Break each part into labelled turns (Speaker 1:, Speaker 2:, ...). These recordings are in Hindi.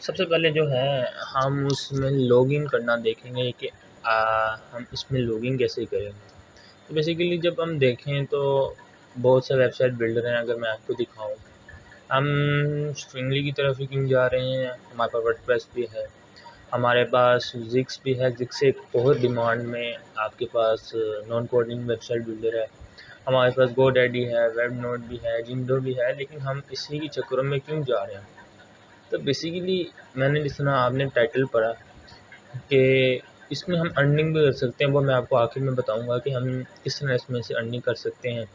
Speaker 1: सबसे पहले जो है हम उसमें लॉगिन करना देखेंगे कि हम इसमें लॉगिन कैसे करेंगे। तो बेसिकली जब हम देखें तो बहुत से वेबसाइट बिल्डर हैं। अगर मैं आपको दिखाऊँ, हम स्ट्रिंगली की तरफ ही क्यों जा रहे हैं। हमारे पास वर्डप्रेस भी है, हमारे पास ज़िक्स भी है। ज़िक्स एक बहुत डिमांड में आपके पास नॉन कोडिंग वेबसाइट बिल्डर है। हमारे पास गोडैडी है, वेबनोट भी है, जिंडो भी है, लेकिन हम इसी के चक्करों में क्यों जा रहे हैं। तो बेसिकली मैंने जिस तरह आपने टाइटल पढ़ा कि इसमें हम अर्निंग भी कर सकते हैं, वो मैं आपको आखिर में बताऊंगा कि हम किस तरह इसमें से अर्निंग कर सकते हैं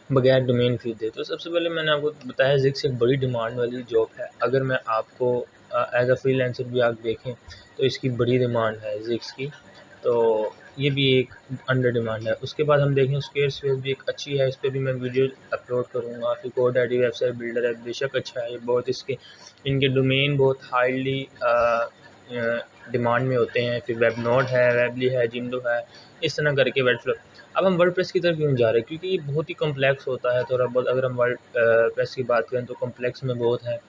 Speaker 1: बगैर डोमेन खरीदे। तो सबसे पहले मैंने आपको बताया ज़िक्स एक बड़ी डिमांड वाली जॉब है। अगर मैं आपको एज अ फ्रीलांसर भी आप देखें तो इसकी बड़ी डिमांड है ज़िक्स की। तो ये भी एक अंडर डिमांड है। उसके बाद हम देखें स्क्वेयरस्पेस भी एक अच्छी है, इस पर भी मैं वीडियो अपलोड करूँगा। फिर गोडैडी वेबसाइट बिल्डर है, बेशक अच्छा है, बहुत इसके इनके डोमेन बहुत हाईली डिमांड में होते हैं। फिर वेबनोट है, वेबली है, जिंडो है, इस तरह करके वेबफ्लो। अब हम वर्डप्रेस की तरफ क्यों जा रहे हैं, क्योंकि ये बहुत ही कॉम्प्लेक्स होता है थोड़ा बहुत। अगर हम वर्डप्रेस की बात करें तो कॉम्प्लेक्स में बहुत है।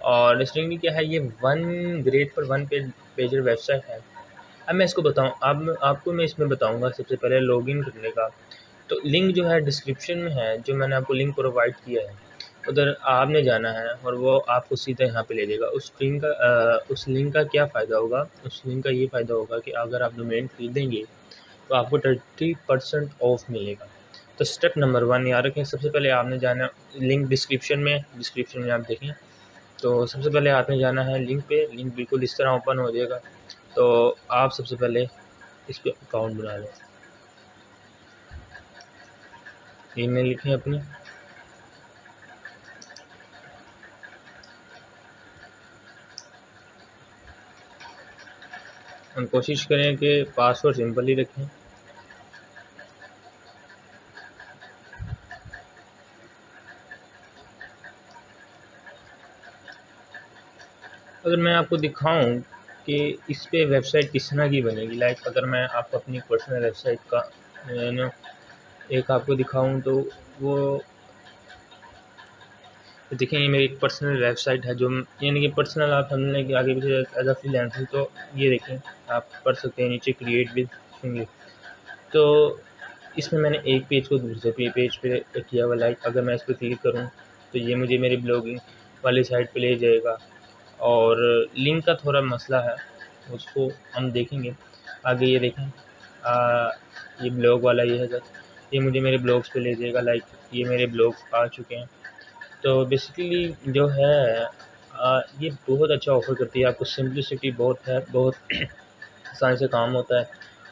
Speaker 1: और स्ट्रिंगली क्या है, ये वन ग्रेड पर वन पेजर वेबसाइट है। अब मैं इसको बताऊँ, अब आपको मैं इसमें बताऊँगा सबसे पहले लॉगिन करने का। तो लिंक जो है डिस्क्रिप्शन में है, जो मैंने आपको लिंक प्रोवाइड किया है, उधर आपने जाना है और वो आपको सीधा यहाँ पे ले जाएगा। उस लिंक का क्या फ़ायदा होगा, उस लिंक का ये फ़ायदा होगा कि अगर आप डोमेन खरीदेंगे तो आपको 30% ऑफ मिलेगा। तो स्टेप नंबर 1 याद रखें, सबसे पहले आपने जाना लिंक डिस्क्रिप्शन में आप देखें। तो सबसे पहले आपने जाना है लिंक पे। लिंक बिल्कुल इस तरह ओपन हो जाएगा। तो आप सबसे पहले इस पर अकाउंट बना लें, ईमेल लिखें अपनी। हम कोशिश करें कि पासवर्ड सिंपल ही रखें। अगर मैं आपको दिखाऊं कि इस पे वेबसाइट किस तरह की बनेगी, लाइक अगर मैं आपको अपनी पर्सनल वेबसाइट का ना एक आपको दिखाऊं तो वो देखें, ये मेरी एक पर्सनल वेबसाइट है, जो यानी कि पर्सनल आप समझने के आगे पीछे एज अ फ्रीलांसर। तो ये देखें, आप पढ़ सकते हैं नीचे क्रिएट विद इंग्लिश। तो इसमें मैंने एक पेज को दूसरे पेज पे किया हुआ। लाइक अगर मैं इस पर क्लिक करूँ तो ये मुझे मेरी ब्लॉगिंग वाली साइट पे ले जाएगा। और लिंक का थोड़ा मसला है, उसको हम देखेंगे आगे। ये देखें, ये ब्लॉग वाला ये है, जस्ट ये मुझे मेरे ब्लॉग्स पे ले जाएगा। लाइक ये मेरे ब्लॉग आ चुके हैं। तो बेसिकली जो है ये बहुत अच्छा ऑफ़र करती है आपको। सिंप्लिसिटी बहुत है, बहुत आसानी से काम होता है।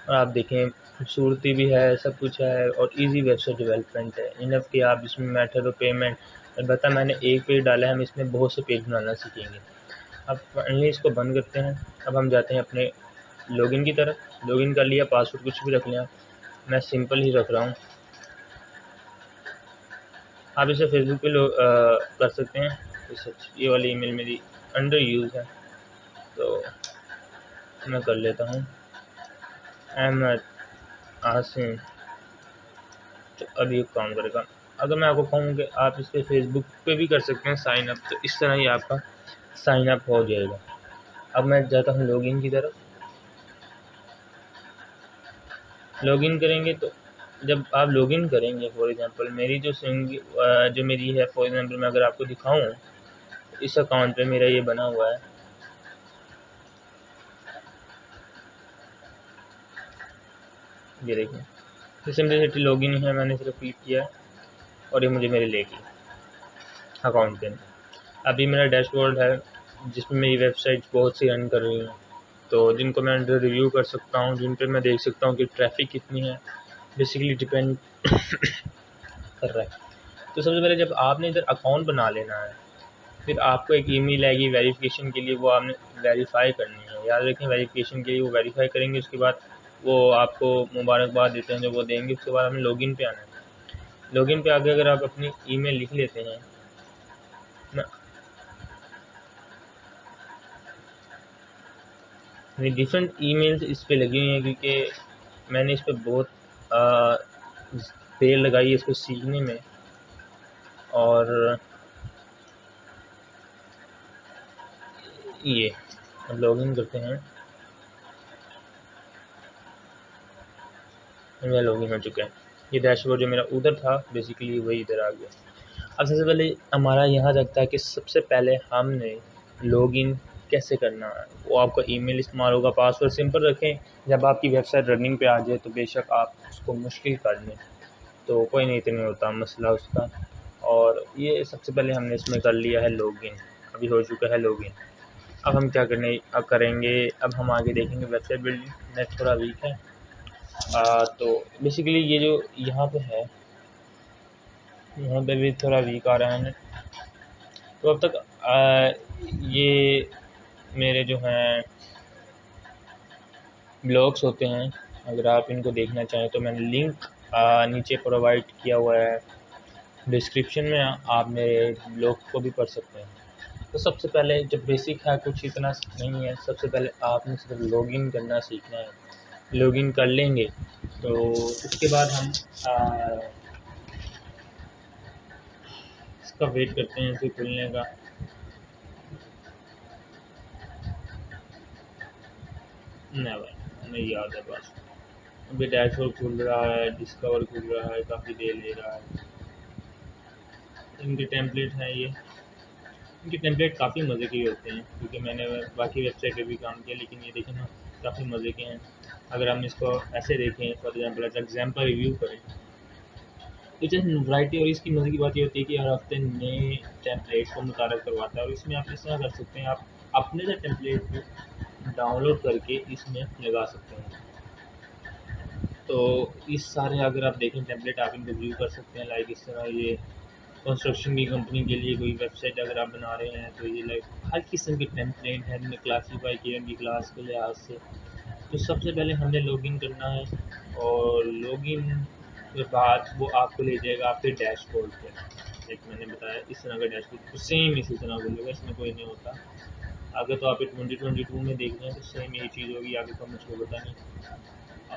Speaker 1: और आप देखें खूबसूरती भी है, सब कुछ है, और इजी वेबसाइट डेवलपमेंट है। इनफ कि आप इसमें मेथड और पेमेंट, अलबत्ता मैंने एक पेज डाला है, हम इसमें बहुत से पेज बनाना सीखेंगे। अब फाइनली इसको बंद करते हैं। अब हम जाते हैं अपने लॉगिन की तरफ। लॉगिन कर लिया, पासवर्ड कुछ भी रख लिया, मैं सिंपल ही रख रहा हूँ। आप इसे फेसबुक पे कर सकते हैं। ये वाली ईमेल मेरी अंडर यूज़ है, तो मैं कर लेता हूँ अहमद आसिम। तो अब ये काम करेगा। अगर मैं आपको कहूँ कि आप इस पर फेसबुक पे भी कर सकते हैं साइन अप, तो इस तरह ही आपका साइन अप हो जाएगा। अब मैं जाता हूँ लॉगिन की तरफ। लॉगिन करेंगे तो जब आप लॉगिन करेंगे, फॉर एग्जांपल मेरी जो मेरी है, फॉर एग्जांपल मैं अगर आपको दिखाऊँ, इस अकाउंट पे मेरा ये बना हुआ है। ये देखें, तो सिंपलिसिटी लॉगिन है, मैंने सिर्फ क्लिक किया है और ये मुझे मेरे ले गई अकाउंट के अंदर। अभी मेरा डैशबोर्ड है जिसमें मेरी वेबसाइट्स बहुत सी रन कर रही हैं, तो जिनको मैं अंडर रिव्यू कर सकता हूँ, जिन पे मैं देख सकता हूँ कि ट्रैफिक कितनी है। बेसिकली डिपेंड कर रहा है। तो सबसे पहले जब आपने इधर अकाउंट बना लेना है, फिर आपको एक ईमेल आएगी वेरिफिकेशन के लिए, वो आपने वेरीफाई करनी है। याद रखें, वेरिफिकेशन के लिए वो वेरीफाई करेंगे, उसके बाद वो आपको मुबारकबाद देते हैं जो वो देंगे। उसके बाद हमें लॉगिन पे आना है। लॉगिन पे आके अगर आप अपनी ईमेल लिख लेते हैं ना, मेरी डिफरेंट ईमेल्स इस पे लगी हुई हैं, क्योंकि मैंने इस पे बहुत देर लगाई है इसको सीखने में। और ये अब लॉगिन करते हैं। मेरा लॉगिन हो चुका है। ये डैशबोर्ड जो मेरा उधर था बेसिकली वही इधर आ गया। अब सबसे पहले हमारा यहाँ लगता है कि सबसे पहले हमने लॉगिन कैसे करना है। वो आपका ईमेल इस्तेमाल होगा, पासवर्ड सिंपल रखें। जब आपकी वेबसाइट रनिंग पे आ जाए तो बेशक आप उसको मुश्किल कर लें, तो कोई नहीं इतना होता मसला उसका। और ये सबसे पहले हमने इसमें कर लिया है लॉगिन, अभी हो चुका है लॉगिन। अब हम क्या करेंगे, अब हम आगे देखेंगे वेबसाइट बिल्डिंग। नेट थोड़ा वीक है। तो बेसिकली ये जो यहाँ पे है, यहाँ पे भी थोड़ा वीक आ रहा है नेट। तो अब तक ये मेरे जो हैं ब्लॉग्स होते हैं, अगर आप इनको देखना चाहें तो मैंने लिंक नीचे प्रोवाइड किया हुआ है डिस्क्रिप्शन में, आप मेरे ब्लॉग को भी पढ़ सकते हैं। तो सबसे पहले जब बेसिक है, कुछ इतना नहीं है, सबसे पहले आपने सिर्फ लॉगिन करना सीखना है। लॉगिन कर लेंगे तो उसके बाद हम इसका वेट करते हैं इसे खुलने का। नहीं भाई, हमें याद है बस। अभी डैशबोर्ड खुल रहा है, डिस्कवर खुल रहा है, काफ़ी देर ले रहा है। इनके टेम्पलेट हैं ये, इनके टेम्पलेट काफ़ी मज़े के होते हैं, क्योंकि मैंने बाकी वेबसाइट पे भी काम किया, लेकिन ये देखें ना काफ़ी मज़े के हैं। अगर हम इसको ऐसे देखें, फॉर एग्जाम्पल रिव्यू करें, तो जैसे वैरायटी और इसकी मज़े की बात ये होती है कि हर हफ्ते नए टेम्पलेट को मुतारफ़ करवाता है। और इसमें आप इस तरह कर सकते हैं, आप अपने से टेम्पलेट को डाउनलोड करके इसमें लगा सकते हैं। तो इस सारे अगर आप देखें टेम्पलेट, आप इनको व्यू कर सकते हैं। लाइक इस तरह ये कंस्ट्रक्शन की कंपनी के लिए कोई वेबसाइट अगर आप बना रहे हैं, तो ये लाइक हर किस्म के टेम्पलेट हैं, इनमें क्लासीफाई किए उनकी क्लास के लिहाज से। तो सबसे पहले हमने लॉगिन करना है, और लॉगिन के बाद वो आपको ले जाएगा आपके डैशबोर्ड पे। लाइक मैंने बताया इस तरह का डैशबोर्ड, तो सेम इसी तरह खुलेगा, इसमें कोई नहीं होता। आगे तो आप 2022 में देख रहे हैं तो सेम यही चीज़ होगी, आगे का मुझको पता नहीं।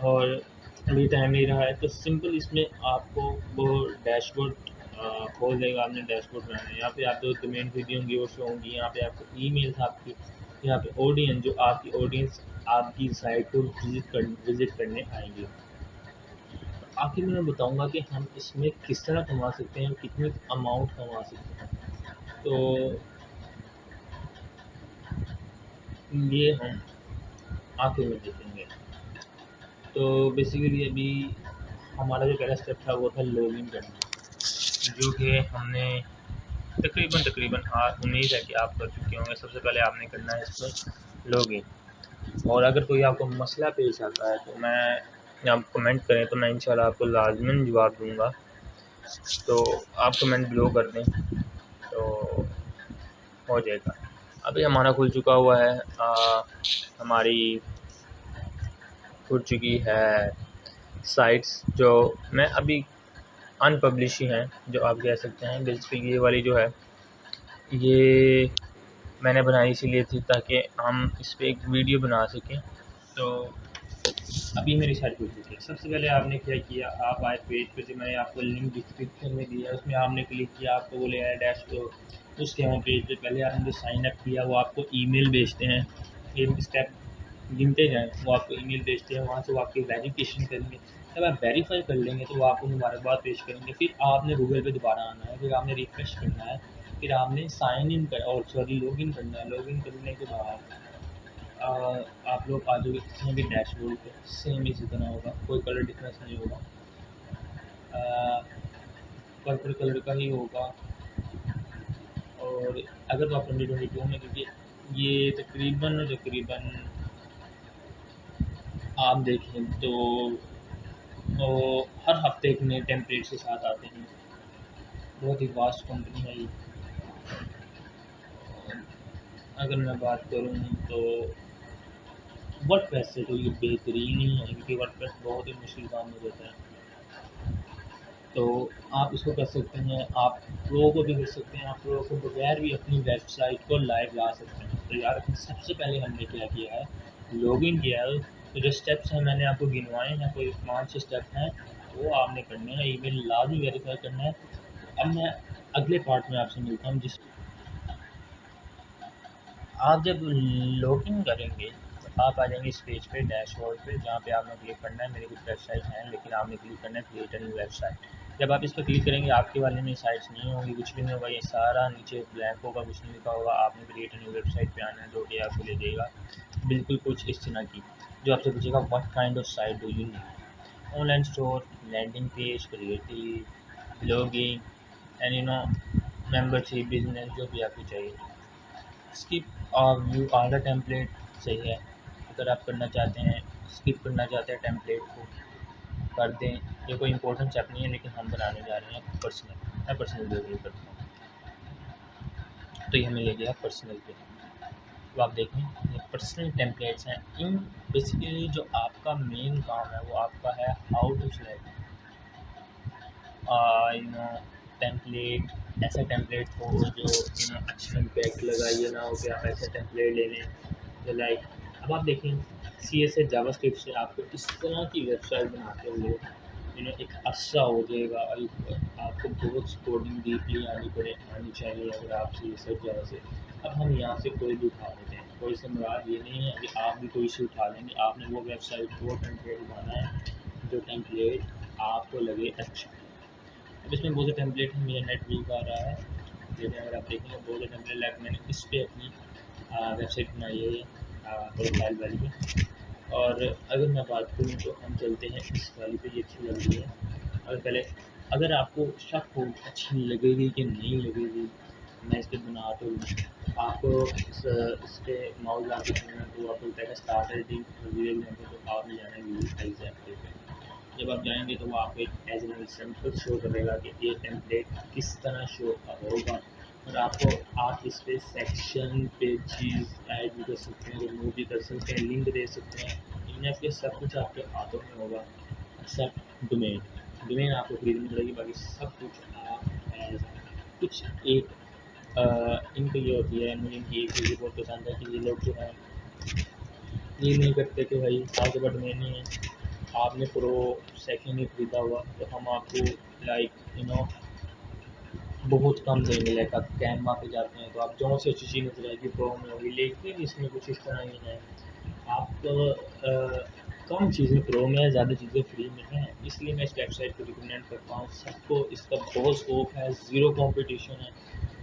Speaker 1: और अभी टाइम नहीं रहा है, तो सिंपल इसमें आपको वो डैशबोर्ड खोल देगा। आपने डैशबोर्ड बनाना है, यहाँ पे आप जो डोमेन विधि होंगी वो शो होंगी, यहाँ पे आपको ईमेल्स आपकी, यहाँ पे ऑडियंस, जो आपकी ऑडियंस आपकी साइट को विज़िट करने आएंगे। आखिर में मैं बताऊंगा कि हम इसमें किस तरह कमा सकते हैं, कितनी अमाउंट कमा सकते हैं। तो ये हम आखिर में देखेंगे। तो बेसिकली अभी हमारा जो पहला स्टेप था वो था लॉगिन करना, जो कि हमने तकरीबन आज उम्मीद है कि आप कर चुके होंगे। सबसे पहले आपने करना है इसमें लॉगिन। और अगर कोई आपको मसला पेश आता है तो आप कमेंट करें, तो मैं इंशाल्लाह आपको लाज़िमन जवाब दूंगा। तो आप कमेंट बिलो कर दें तो हो जाएगा। अभी हमारा खुल चुका हुआ है, हमारी खुल चुकी है साइट्स, जो मैं अभी अनपब्लिश ही हैं, जो आप कह सकते हैं। बेसिकली ये वाली जो है, ये मैंने बनाई इसीलिए थी ताकि हम इस पर एक वीडियो बना सकें। तो अभी मेरी साइट खुल चुकी है। सबसे पहले आपने क्या किया, आप आए पेज पे, जो मैंने आपको लिंक डिस्क्रिप्शन में दिया, उसमें आपने क्लिक किया, आपको वो ले आया डैश। तो उसके हम पेज पे पहले आपने जो साइन अप किया वो आपको ईमेल भेजते हैं। ये स्टेप गिनते जाएँ, वो आपको ईमेल भेजते हैं, वहाँ से वो आपकी वेरिफिकेशन करेंगे। जब आप वेरीफाई कर लेंगे तो वो आपको मुबारकबाद पेश करेंगे। फिर आपने गूगल पे दोबारा आना है, फिर आपने रिफ्रेश करना है, फिर आपने साइन इन कर और सॉरी लॉगिन करना है। लॉगिन करने के बाद आप लोग आ जाओगे इस तरह के डैशबोर्ड पे। सेम इसी तरह होगा, कोई कलर डिफरेंस नहीं होगा, पर्पल कलर का ही होगा। और अगर तो आप 2022 में, क्योंकि ये तकरीबन आप देखें तो हर हफ्ते एक नए टेम्पलेट के साथ आते हैं। बहुत ही वास्ट कंपनी है ये। अगर मैं बात करूँ तो वर्डप्रेस से तो ये बेहतरीन ही है, क्योंकि वर्डप्रेस बहुत ही मुश्किल काम हो जाता है। तो आप इसको कर सकते हैं, आप प्रो को भी कर सकते हैं, आप प्रो को बगैर भी अपनी वेबसाइट को लाइव ला सकते हैं। तो यार सबसे पहले हमने क्या किया है, लॉगिन किया है। तो जो स्टेप्स हैं मैंने आपको गिनवाए हैं, कोई 5-6 स्टेप हैं, वो आपने करने हैं। ईमेल लाजमी वेरीफाई करना है। अब मैं अगले पार्ट में आपसे मिलता हूँ, जिस आप जब लॉगिन करेंगे तो आप आ जाएंगे इस पेज पे, डैशबोर्ड पे, जहाँ पे आपने क्लिक करना है। मेरी कुछ वेबसाइट हैं लेकिन आपने क्लिक करना है क्रिएट न्यू वेबसाइट। जब आप इस पर क्लिक करेंगे आपके वाले में साइट्स नहीं होंगी, कुछ भी नहीं होगा, ये सारा नीचे ब्लैंक होगा, कुछ नहीं लिखा होगा। आपने क्रिएट न्यू वेबसाइट पे आना है, जो कि आपको ले जाएगा बिल्कुल कुछ इस तरह की, जो आपसे पूछेगा what kind of site do you need, online store, landing page, creative, blogging and membership, business, जो भी आपको चाहिए। स्किप और व्यू ऑल द टेम्पलेट सही है। अगर आप करना चाहते हैं, स्किप करना चाहते हैं टेम्पलेट को, कर दें। ये कोई इंपॉर्टेंट स्टेप नहीं है लेकिन हम बनाने जा रहे हैं पर्सनल। मैं पर्सनल रिव्यू करता हूँ, तो ये हमें ले गया पर्सनल पे। तो आप देखें ये पर्सनल टेम्पलेट्स हैं। इन बेसिकली जो आपका मेन काम है वो आपका है हाउ टू सेलेक्ट टेम्पलेट। ऐसा टेम्पलेट हो जो अच्छा इम्पैक्ट लगाइए, ना हो कि आप ऐसा टेम्पलेट ले लें तो लाइक। अब आप देखें CSS जावास्क्रिप्ट से आपको इस तरह की वेबसाइट बनाते हुए एक अरसा हो जाएगा, और आपको बहुत कोडिंग डीपली आनी चाहिए अगर आप CSS जावा से। अब हम यहाँ से कोई भी उठा लेते हैं, कोई से मुराद ये नहीं है कि आप भी कोई से उठा लेंगे। आपने वो वेबसाइट, वो टेम्पलेट बनाना है जो टेम्पलेट आपको लगे अच्छा। अब इसमें बहुत से टेम्पलेट हैं, मेरा नेट वीक आ रहा है, जैसे अगर आप देखेंगे बहुत से टेम्पलेट लाइक मैंने इस पर अपनी वेबसाइट बनाई है प्रोफाइल वाली पे। और अगर मैं बात करूँ तो हम चलते हैं इस वाली पे, ये अच्छी लग रही है। और पहले अगर आपको शक हो अच्छी लगेगी कि नहीं लगेगी, मैं इस पर बना तो आपको इस पर माउस ला के चुनना, तो आपको लगता है स्टार्ट एडिटिंग वीडियो में, तो आपने जाना है वीडियो एग्जाम्पल पे। जब आप जाएंगे तो वो आपको एक एज एन एग्जाम्पल शो करेगा कि ये टेम्पलेट किस तरह शो होगा। और आपको आप इस पर सेक्शन पेजेस ऐड भी कर सकते हैं, रिमूव भी कर सकते हैं, लिंक दे सकते हैं। इनफ के सब कुछ आपके हाथों में होगा एक्सेप्ट डोमेन। डोमेन आपको खरीदनी पड़ेगी, बाकी सब कुछ आप एज कुछ एक इनकी ये होती है। मुझे इनकी एक चीज़ बहुत पसंद है कि ये लोग जो है ये नहीं करते कि भाई आपके पास डोमेन नहीं है, आपने प्रो सेकंड ही खरीदा हुआ तो हम आपको लाइक बहुत कम देंगे। लाइक आप कैनवा पे जाते हैं तो आप जो से अच्छी चीज़ नजर आएगी प्रो में होगी, लेकिन इसमें कुछ इस तरह ही है। आप कम चीज़ें प्रो में है, ज़्यादा चीज़ें फ्री में हैं, इसलिए मैं इस वेबसाइट को रिकमेंड करता हूँ सबको। इसका बहुत स्कोप है, ज़ीरो कंपटीशन है।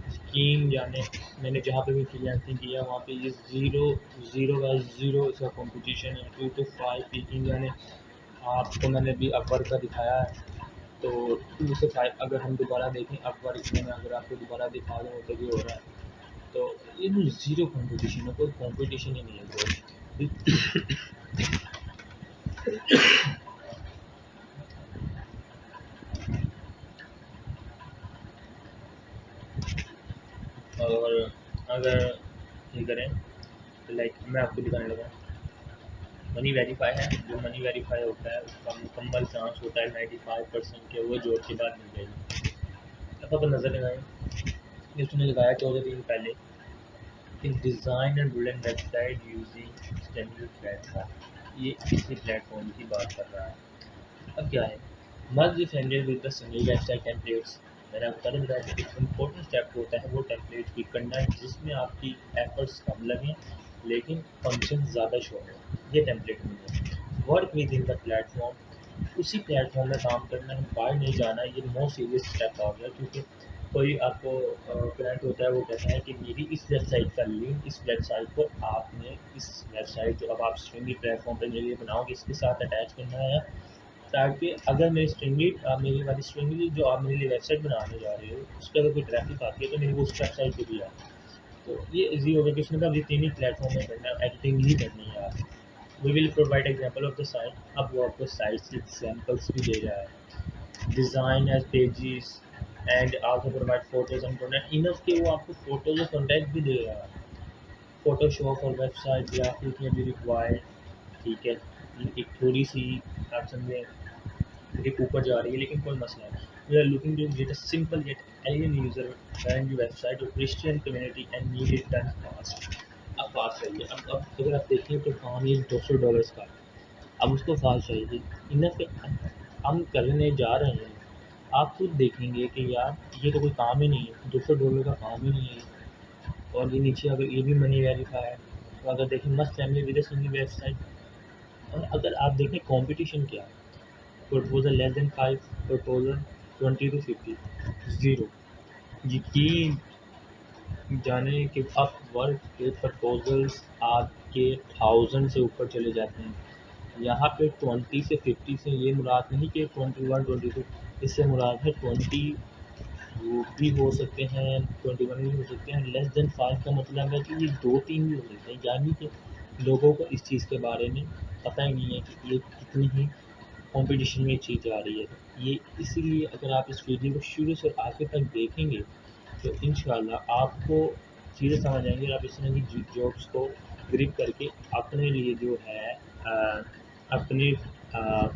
Speaker 1: यकीन जाने मैंने जहाँ पे भी फ्रीलांसिंग किया वहाँ पे ये ज़ीरो ज़ीरो बाय ज़ीरो इसका कंपटीशन है, 2 to 5। यकीन जाने आपको मैंने भी अपवर्क का दिखाया है, तो 2 से 5 अगर हम दोबारा देखें अपवर्क में, अगर आपको दोबारा दिखा दूँ तो भी हो रहा है। तो ये तो ज़ीरो कंपटीशन है, कोई कंपटीशन ही नहीं है कोई। और अगर ये करें तो लाइक मैं आपको दिखाने लगा मनी वेरीफाई है। जो मनी वेरीफाई होता है उसका मुकम्मल चांस होता है 95% के वो जोड़ के बाद मिल जाएगी। अब आप नज़र लगाएं, इसने लगाया 14 दिन पहले कि design and build website using standard platform. ये इसी प्लेटफॉर्म की बात कर रहा है। अब क्या है merge friended with the single website templates. मैंने आपको पहले बताया कि एक इम्पोर्टेंट स्टेप होता है वो टेम्पलेट पिक करना है जिसमें आपकी एफर्ट्स कम लगें लेकिन फंक्शन ज़्यादा शो हो। ये टेम्पलेट में है। Work with in the platform, उसी प्लेटफॉर्म में काम करना है, बाहर नहीं जाना। ये मोस्ट सीरियस स्टेप आ गया, क्योंकि कोई आपको क्लाइंट होता है वो कहता है कि मेरी इस वेबसाइट का लिंक इस वेबसाइट को आपने इस वेबसाइट जो अब आप स्ट्रिंगली प्लेटफॉर्म पर मेरे लिए बनाओगे इसके साथ अटैच करना है, ताकि अगर मेरी स्ट्रिंगली मेरी वाली स्ट्रिंगली जो आप मेरे लिए वेबसाइट बनाने जा रहे हो उस पर अगर कोई ट्रैफिक आती है तो मेरी वो उस वेबसाइट पर भी आए। तो ये इजी हो गया कि इसमें अभी 3 ही प्लेटफॉर्म में करना है, एडिटिंग ही करनी है आप। We will provide example of the site. अब वो आपको साइट्स एग्जाम्पल्स भी दे रहा है, design as pages and also provide photos and content. Enough के वो आपको फोटोज और कंटेंट भी दे रहा है। फोटोशॉप और वेबसाइट ग्राफिक में भी रिक्वायर्ड, ठीक है। एक थोड़ी सी आप समझें एक ऊपर जा रही है लेकिन कोई मसला नहीं। We are looking to get a simple yet alien user friendly website और Christian community and need it done fast. अब फास्ट चाहिए। अब अगर आप देखें तो काम ये $200 का है, अब उसको फास्ट चाहिए। इनफ हम करने जा रहे हैं, आप खुद देखेंगे कि यार ये तो कोई काम ही नहीं है, $200 का काम ही नहीं है। और ये नीचे अगर ये भी मनी वेरीफाई है, तो अगर देखें must family with single website. और अगर आप देखें कंपटीशन क्या है, proposal less than 5, proposal 20 to 50, zero. यकीन जाने कि अब वर्क के प्रपोजल्स आपके 1000 से ऊपर चले जाते हैं। यहाँ पे 20 से 50 से ये मुराद नहीं कि 21 22, इससे मुराद है 20 भी हो सकते हैं, 21 भी हो सकते हैं। लेस देन 5 का मतलब है कि ये 2-3 भी हो सकते हैं, यानी कि लोगों को इस चीज़ के बारे में पता ही नहीं है कि ये कितनी ही कंपटीशन में चीज़ आ रही है। ये इसीलिए अगर आप इस वीडियो को शुरू से आखिर तक देखेंगे तो इंशाल्लाह आपको चीज़ें समझ आएँगी और आप इस तरह की जॉब्स को ग्रिप करके अपने लिए जो है अपने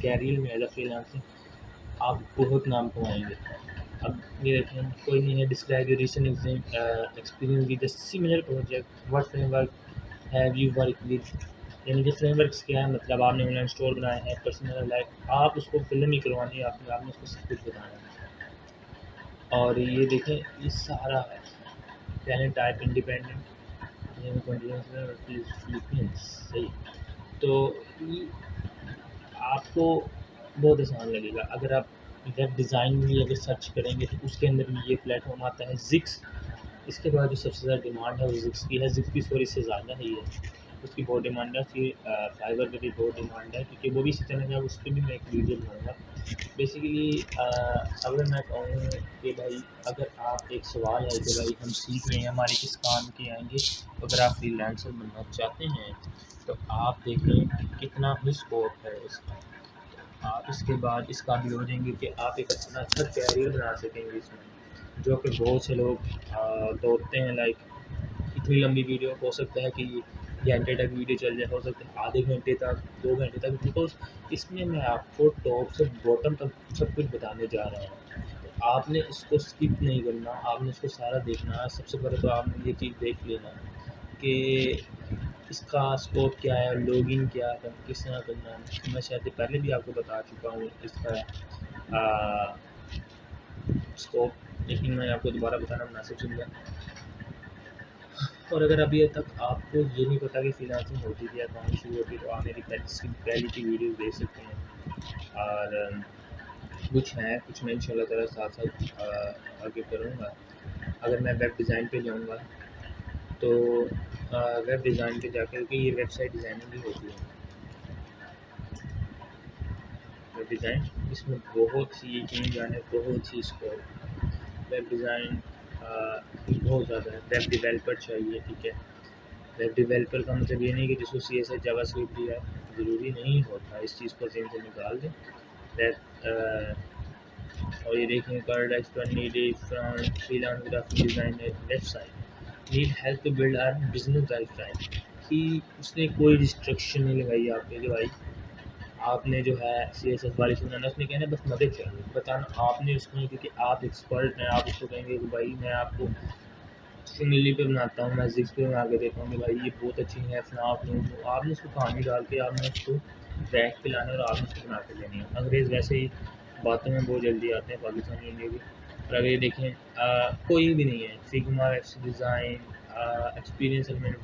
Speaker 1: कैरियर में एज़ अ फ्रीलांसिंग आप बहुत नाम कमाएँगे। अब ये देखें, कोई नहीं है, describe your recent experience with a similar project, what framework have you work with. यानी कि फ्रेमवर्क्स क्या है, मतलब आपने ऑनलाइन स्टोर बनाया है, पर्सनल लाइफ आप उसको फिल्म ही करवानी है, आपने उसको सब कुछ बताना है। और ये देखें, ये सारा है पहले टाइप इंडिपेंडेंट फिलीपींस, सही। तो ये आपको बहुत आसान लगेगा अगर आप वेब डिज़ाइन में अगर सर्च करेंगे तो उसके अंदर भी ये प्लेटफॉर्म आता है जिक्स। इसके बाद जो सबसे ज़्यादा डिमांड है वो जिक्स की है, जिक्स की स्टोरी से ज़्यादा ही है, उसकी बहुत डिमांड है। उसकी फाइवर पर भी बहुत डिमांड है, क्योंकि वो भी इसी तरह का, उस पर भी मैं एक वीडियो बनाऊँगा। बेसिकली अगर मैं कहूँ कि भाई अगर आप, एक सवाल है कि भाई हम सीख रहे हैं, हमारे किस काम के आएंगे, तो अगर आप फ्रीलांसर बनना चाहते हैं तो आप देखें कि कितना ही स्कोप है इसका। आप इसके बाद इस काबिल हो जाएंगे कि आप एक अपना अच्छा कैरियर बना सकेंगे इसमें, जो कि बहुत से लोग दौड़ते हैं। लाइक इतनी लंबी वीडियो हो सकता है कि घंटे तक वीडियो चल जाए, हो सकता है आधे घंटे तक, 2 घंटे तक, बिकॉज इसमें मैं आपको टॉप से बॉटम तक सब कुछ बताने जा रहा हूँ। तो आपने इसको स्किप नहीं करना, आपने इसको सारा देखना है। सबसे पहले तो आपने ये चीज़ देख लेना कि इसका स्कोप क्या है, लॉगिन क्या है, किस तरह करना है। मैं शायद पहले भी आपको बता चुका हूँ इसका स्कोप, लेकिन मैं आपको दोबारा बताना मुनासिब समझा। और अगर अभी तक आपको ये नहीं पता कि फ्रीलांसिंग होती है या कहाँ शुरू होती है, तो आप मेरी पहली की वीडियो देख सकते हैं। और कुछ हैं, कुछ मैं इंशाल्लाह ताला साथ साथ आगे करूँगा। अगर मैं वेब डिज़ाइन पे जाऊँगा तो वेब डिज़ाइन पे जाकर के ये वेबसाइट डिज़ाइनिंग भी होती है। वेब डिज़ाइन इसमें बहुत सी, यकीन जाने, बहुत सी स्कोप। वेब डिज़ाइन बहुत ज़्यादा है। वेब डेवलपर चाहिए, ठीक है। वेब डेवलपर का मतलब ये नहीं कि जिसको CSS जावास्क्रिप्ट दिया है, ज़रूरी नहीं होता। इस चीज़ को ज़हन से निकाल दें। और ये देखें, card expert needed from freelance graphic designer website need help to build our business lifestyle. कि उसने कोई रिस्ट्रिक्शन नहीं लगाई आपने कि भाई आपने जो है CSS वाली सुनाना, उसने कहना बस मदद चाहिए बताना, आपने उसको नहीं, क्योंकि आप एक्सपर्ट हैं। आप उसको कहेंगे कि भाई मैं आपको सिंगली पे बनाता हूँ, मैं जिक्स पे बना के देता हूँ कि भाई ये बहुत अच्छी है, फ्नाप लूँ, तो आपने उसको कहानी डाल के आपने उसको रैक पे लाना है और आपने उसको बना के देनी है। अंग्रेज़ वैसे ही बातों में बहुत जल्दी आते हैं, पाकिस्तानी इंडिया की। और अगर ये देखें कोई भी नहीं है, Figma, web design, experience element,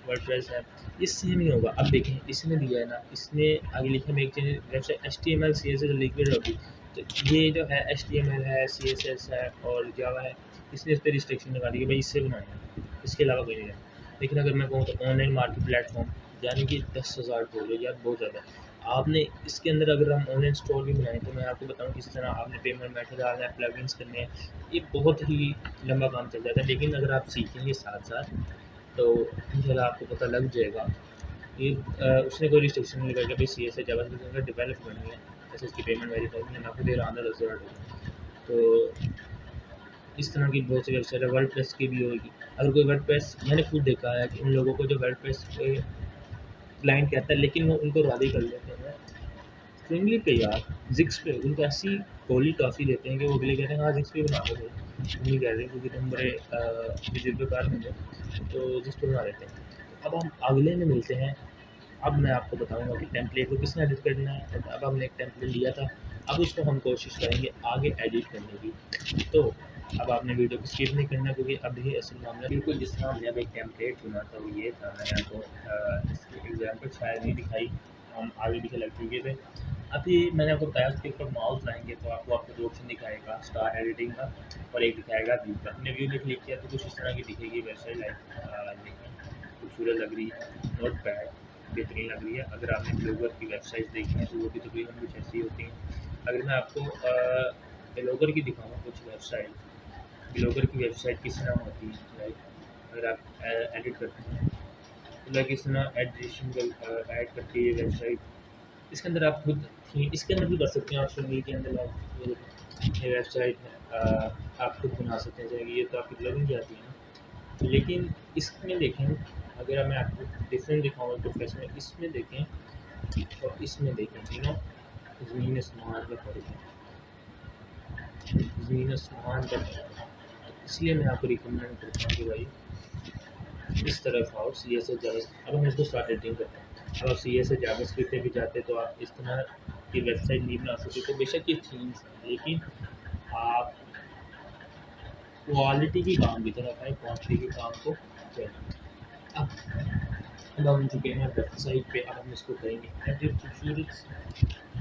Speaker 1: WordPress है, ये सेम ही होगा। अब देखें इसमें दिया है ना, इसने आगे लिखा है एक चीज़, वेबसाइट HTML CSS लिक्विड होगी। तो ये जो है HTML है, CSS है और जावा है, इसने इस पर रिस्ट्रिक्शन लगा दी कि भाई इससे बनाना है, इसके अलावा कोई नहीं है। लेकिन अगर मैं कहूँ तो ऑनलाइन मार्केट प्लेटफॉर्म, यानी कि 10,000 डॉलर यार बहुत ज़्यादा है। आपने इसके अंदर अगर हम ऑनलाइन स्टोर भी बनाएं तो मैं आपको बताऊँ किस तरह आपने पेमेंट मेथड डालना है, प्लगइन्स करने हैं, ये बहुत ही लंबा काम चल जाता है। लेकिन अगर आप सीखेंगे साथ साथ तो इंशाल्लाह आपको पता लग जाएगा। ये उसने कोई रिस्ट्रिक्शन नहीं लगाया कि भाई CSS जावास्क्रिप्ट अगर डेवलप करनी है, जैसे इसकी पेमेंट वेरीफाई करनी है, मैं आपको दे रहा था 10,000 डॉलर। तो इस तरह की बहुत सी वेबसाइट है। वर्डप्रेस की भी होगी। अगर कोई वर्डप्रेस, मैंने खुद देखा है कि उन लोगों को जो वर्डप्रेस पे क्लाइंट कहता है, लेकिन वो उनको राज़ी कर लेते हैं स्ट्रिंगली पे यार, जिक्स पे उनको ऐसी गोली टॉफ़ी देते हैं कि वो अगले कहते हैं हाँ जिक्स पे बना दो भाई, तुम नहीं कह रहे क्योंकि तुम बड़े तजुर्बेकार होंगे, तो जिक्स पे बना देते हैं। अब हम अगले में मिलते हैं। अब मैं आपको बताऊंगा कि टेम्पलेट को किस तरह एडिट करना है। अब हमने एक टेम्पलेट लिया था, अब उसको हम कोशिश करेंगे आगे एडिट करने की। तो अब आपने वीडियो को स्किप नहीं करना, क्योंकि अभी असल मामला बिल्कुल जिस तरह हमने अब एक टेम्पलेट चुना था वो ये था। मैंने आपको इसकी एग्जाम्पल शायद नहीं दिखाई, हम आगे पीछे लग चुके थे। अभी मैंने आपको बताया उसके ऊपर माउस लाएंगे तो आपको दो ऑप्शन दिखाएगा, स्टार एडिटिंग का और एक दिखाएगा व्यू का। हमने व्यू में क्लिक किया तो कुछ इस तरह की दिखेगी वेबसाइट। लाइक खूबसूरत लग रही है, नॉट बैड, बेहतरीन लग रही है। अगर आपने ब्लॉगर की वेबसाइट देखी है तो वो भी तकरीबन कुछ ऐसी होती हैं। अगर मैं आपको ब्लॉगर की दिखाऊँ कुछ वेबसाइट, ब्लॉगर की वेबसाइट किस तरह होती है, लाइक अगर आप एडिट करते हैं तो लाइक इस तरह एडिशन ऐड करके ये वेबसाइट, इसके अंदर आप खुद थी इसके अंदर भी कर सकते हैं ऑप्शन वी के अंदर। लाइक ये वेबसाइट है, आप खुद बना सकते हैं, चाहे ये तो आपकी ब्लॉगिंग की आती है ना। लेकिन इसमें देखें, अगर मैं आपको डिफरेंट दिखाऊँ प्रोफेशनल, इसमें देखें और इसमें देखें, ज़मीन आसमान का फ़र्क है, ज़मीन आसमान का फ़र्क है। इसलिए मैं आपको रिकमेंड करता हूँ कि भाई इस तरफ आओ, सी एस एस जावा। अब हम इसको स्टार्ट एडिटिंग करते हैं। अब आप सी एस एस जावास्क्रिप्ट पे भी जाते तो आप इस तरह की वेबसाइट नहीं बना सकते। तो बेशक ये थीम्स हैं, लेकिन आप क्वालिटी की काम की तरफ आए, क्वांटिटी के काम को करें। अब हम चुके हैं वेबसाइट पे, अब हम इसको करेंगे एडिट खूबसूरत।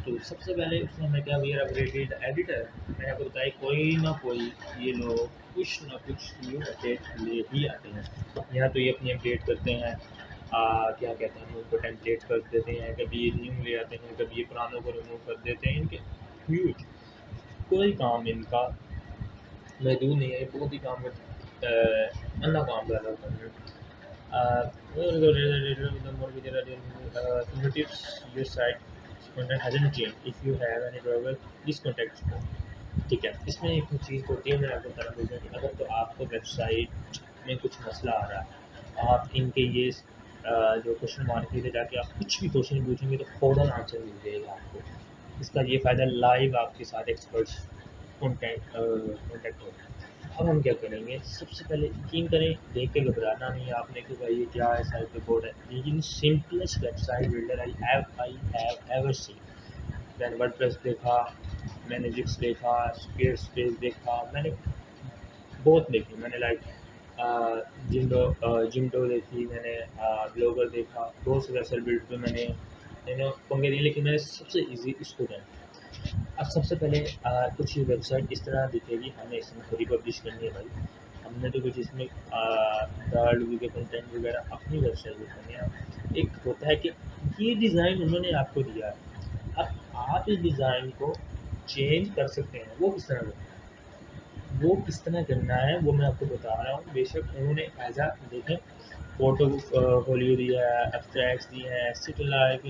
Speaker 1: तो सबसे पहले उसने हमें क्या वी आर अपग्रेडेड एडिटर। मैंने आपको बताया कोई ना कोई ये लोग कुछ ना कुछ न्यू अपडेट ले ही आते हैं। यहाँ तो ये अपनी अपडेट करते हैं, क्या कहते हैं उनको टेम्पलेट कर देते हैं, कभी ये न्यू ले आते हैं, कभी ये पुरानों को रिमूव कर देते हैं। इनके ह्यूज कोई काम इनका महदूद नहीं है, बहुत ही काम अन्ना काम ज़्यादा होता है। fingertips your site content hasn't changed if you have any trouble please contact support। ठीक है, इसमें एक चीज़ होती है, मैं आपको बताना भूल गया कि अगर तो आपको वेबसाइट में कुछ मसला आ रहा है, आप इनके ये जो क्वेश्चन मार्क में जाके आप कुछ भी क्वेश्चन पूछेंगे तो फ़ौरन आंसर मिल जाएगा आपको। इसका ये फ़ायदा लाइव आपके साथ एक्सपर्ट्स कॉन्टैक्ट हो। अब हम क्या करेंगे, सबसे पहले यकीन करें, देख के घबराना नहीं है आपने कि भाई ये क्या है, साइट पे कोड है। लेकिन simplest website builder I have ever seen. मैंने वर्डप्रेस देखा, मैंने जिक्स देखा, स्क्वेयर स्पेस देखा, मैंने बहुत देखी। मैंने लाइक जिंडो देखी, मैंने ब्लॉगर देखा, बहुत से वेबसाइट बिल्ड पे मैंने पंगे लिए, लेकिन मैंने सबसे ईजी इसको जाना। अब सबसे पहले कुछ वेबसाइट इस तरह दिखेगी, हमें इसमें खुद ही पब्लिश करनी है भाई। हमने तो कुछ इसमें डाल के कंटेंट वगैरह अपनी वेबसाइट में करनी है। एक होता है कि ये डिज़ाइन उन्होंने आपको दिया है, अब आप इस डिज़ाइन को चेंज कर सकते हैं। वो किस तरह करना है वो मैं आपको बता रहा हूँ। बेशक उन्होंने एज आ देखें पोर्टफोलियो दिया है, एब्स्ट्रैक्ट्स दिए हैं, सिटी लाइफ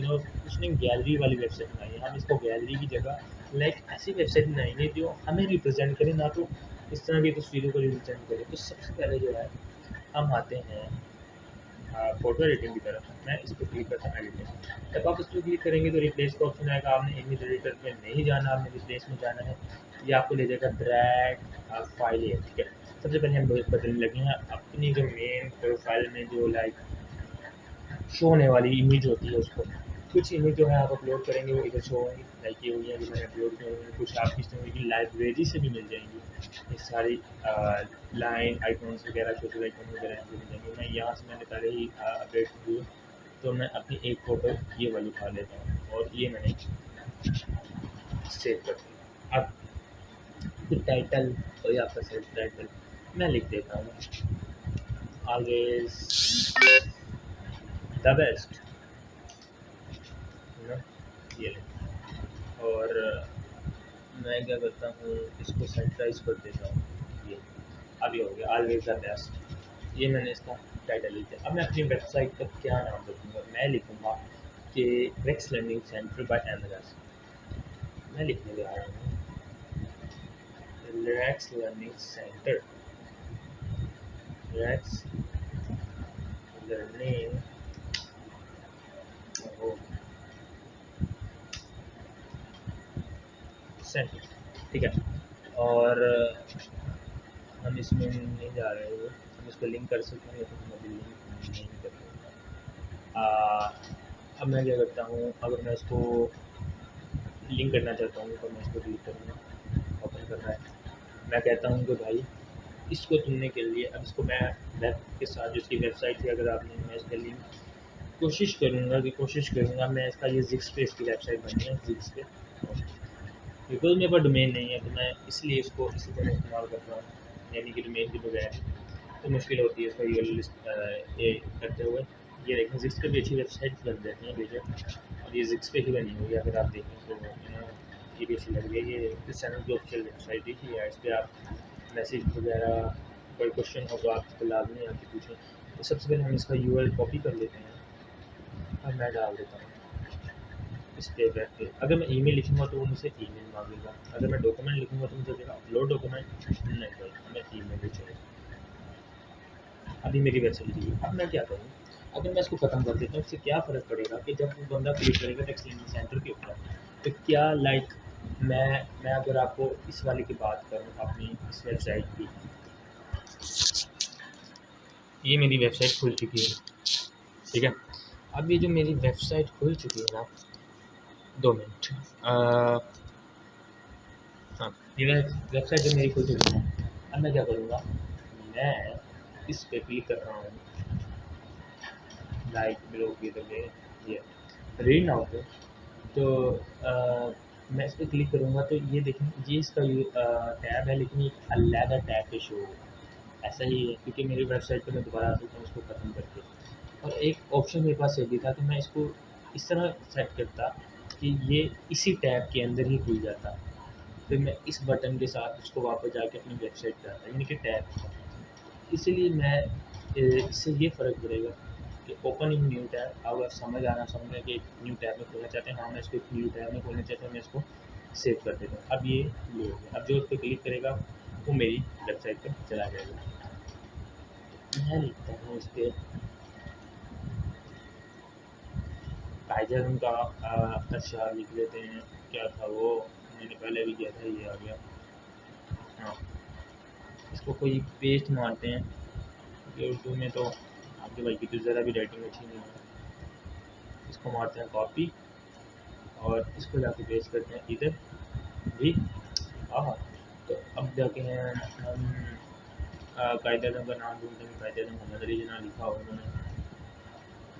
Speaker 1: उसने गैलरी वाली वेबसाइट बनाई है। हम इसको गैलरी की जगह लाइक ऐसी वेबसाइट बनाएंगे जो हमें रिप्रेजेंट करे, ना तो इस तरह की तस्वीरों को रिप्रेजेंट करे। तो सबसे पहले जो है हम आते हैं फ़ोटो एडिटिंग की तरफ। मैं इस पर क्लिक करता हूँ एडिटिंग। जब आप इस पर क्लिक करेंगे तो रिप्लेस का ऑप्शन आएगा। आपने इमेज एडिटर पे नहीं जाना, आपने रिप्लेस में जाना है। ये आपको ले जाएगा ड्रैग फाइल है, ठीक है। सबसे पहले हम बदलने लगे हैं अपनी जो मेन प्रोफाइल में जो लाइक शो होने वाली इमेज होती है उसको। कुछ इमेज जो है आप अपलोड करेंगे वो इधर शो होंगी, लाइक ये हुई है जो मैंने अपलोड की हुई। कुछ आपकी इस तरह की लाइब्रेरी से भी मिल जाएंगी, ये सारी लाइन आइकॉन्स वगैरह, छोटे आइकॉन वगैरह यहाँ पे मिल जाएंगे। मैं यहाँ से मैंने पहले ही अपडेट की हुई, तो मैं अपनी एक फ़ोटो ये वाली उठा लेता हूँ और ये मैंने सेव कर दी। अब फिर टाइटल, कोई आपका सेल्फ टाइटल मैं लिख देता हूँ, ऑलवेज द बेस्ट, है ना, ये ले। और मैं क्या करता हूँ, इसको सेंटराइज कर देता हूँ। ये अब ये हो गया ऑलवेज द बेस्ट। ये मैंने इसका टाइटल लिख दिया। अब मैं अपनी वेबसाइट का क्या नाम रखूँगा, मैं लिखूँगा कि Rex learning centre by MLS. मैं लिखने जा रहा हूँ Rex learning centre, Rex learning centre, ठीक है। और हम इसमें नहीं जा रहे हैं, हम इसको लिंक कर सकते हैं, लेकिन हम अभी लिंक नहीं कर सकते। अब मैं क्या करता हूँ, अगर मैं इसको लिंक करना चाहता हूँ तो मैं इसको डिलीट करूँगा। ओपन करना है, मैं कहता हूँ कि भाई इसको चुनने के लिए अब इसको मैं वेब के साथ जो इसकी वेबसाइट थी, अगर आपने, मैं इसका लिंक कोशिश करूँगा मैं इसका, ये ज़िक्स पे इसकी वेबसाइट बनी है ज़िक्स पे, बिकॉज़ मेरे पास डोमेन नहीं है तो मैं इसलिए इसको इसी तरह इस्तेमाल करता हूँ, यानी कि डोमेन के बगैर तो मुश्किल होती है इसका ये करते हुए। ये देखें ज़िक्स पे भी अच्छी वेबसाइट बन जाती हैं बेशक, और ये ज़िक्स पे ही बनी हुई है, अगर आप देखें तो ये भी अच्छी लग रही है। ये इस चैनल की ऑफिशियल वेबसाइट ही है, इस पर आप मैसेज वगैरह, कोई क्वेश्चन हो तो आप इसको लाजमी आके पूछें। तो सबसे पहले हम इसका यूआरएल कॉपी कर लेते हैं और मैं डाल देता हूँ इस पे बैठ के। अगर मैं ईमेल लिखूँगा तो वो मुझसे ईमेल मांगेगा, अगर मैं डॉक्यूमेंट लिखूँगा तो मुझे देगा अपलोड डॉक्यूमेंट, नहीं भाई हमें ईमेल ही चाहिए। अभी मेरी वेबसाइट थी, अब मैं क्या करूँ, अगर मैं इसको ख़त्म कर देता हूँ इससे क्या फ़र्क पड़ेगा कि जब वो बंदा क्लिक करेगा टेक्स्ट सेंटर के ऊपर, तो क्या लाइक मैं अगर आपको इस वाले की बात करूँ अपनी इस वेबसाइट की, ये मेरी वेबसाइट खुल चुकी है, ठीक है। अब ये जो मेरी वेबसाइट खुल चुकी है ना, 2 मिनट, हाँ, ये वेबसाइट जो मेरी खुल चुकी है, अब मैं क्या करूँगा, मैं इस पे क्लिक कर रहा हूँ, लाइक बिलो की तो ये रीड नाउ पे, तो मैं इस पर क्लिक करूँगा तो ये देखें, ये इसका टैब है, लेकिन ये अलग टैब पे शो होगा, ऐसा ही है क्योंकि मेरी वेबसाइट पे मैं दोबारा आ सकता हूँ इसको ख़त्म करके। और एक ऑप्शन मेरे पास ये भी था कि मैं इसको इस तरह सेट करता कि ये इसी टैब के अंदर ही खुल जाता, फिर मैं इस बटन के साथ उसको वापस जाके अपनी वेबसाइट पे आता, यानी कि टैब। इसीलिए मैं इससे ये फ़र्क पड़ेगा कि ओपन इन न्यू टैब, अगर समझ कि एक न्यू टैब में खोलना चाहते हैं, हाँ मैं इसको एक न्यू टैब में खोलना चाहता हूँ, मैं इसको सेव कर देता हूँ। अब ये ले हो गया, अब जो उस पर क्लिक करेगा वो मेरी वेबसाइट पर चला जाएगा। मैं लिखता हूँ इस पर कायदे का अशार लिख लेते हैं, क्या था वो, मैंने पहले भी किया था, ये आ गया। हाँ, इसको कोई पेस्ट मारते हैं क्योंकि उर्दू में तो आपके भाई की तो ज़रा भी राइटिंग अच्छी नहीं है। इसको मारते हैं कॉपी और इसको जाके पेस्ट करते हैं इधर भी। हाँ, तो अब जाके हैं हम कायदे का नाम ढूंढते हैं, कायदे मोहम्मद अली जना लिखा हो उन्होंने,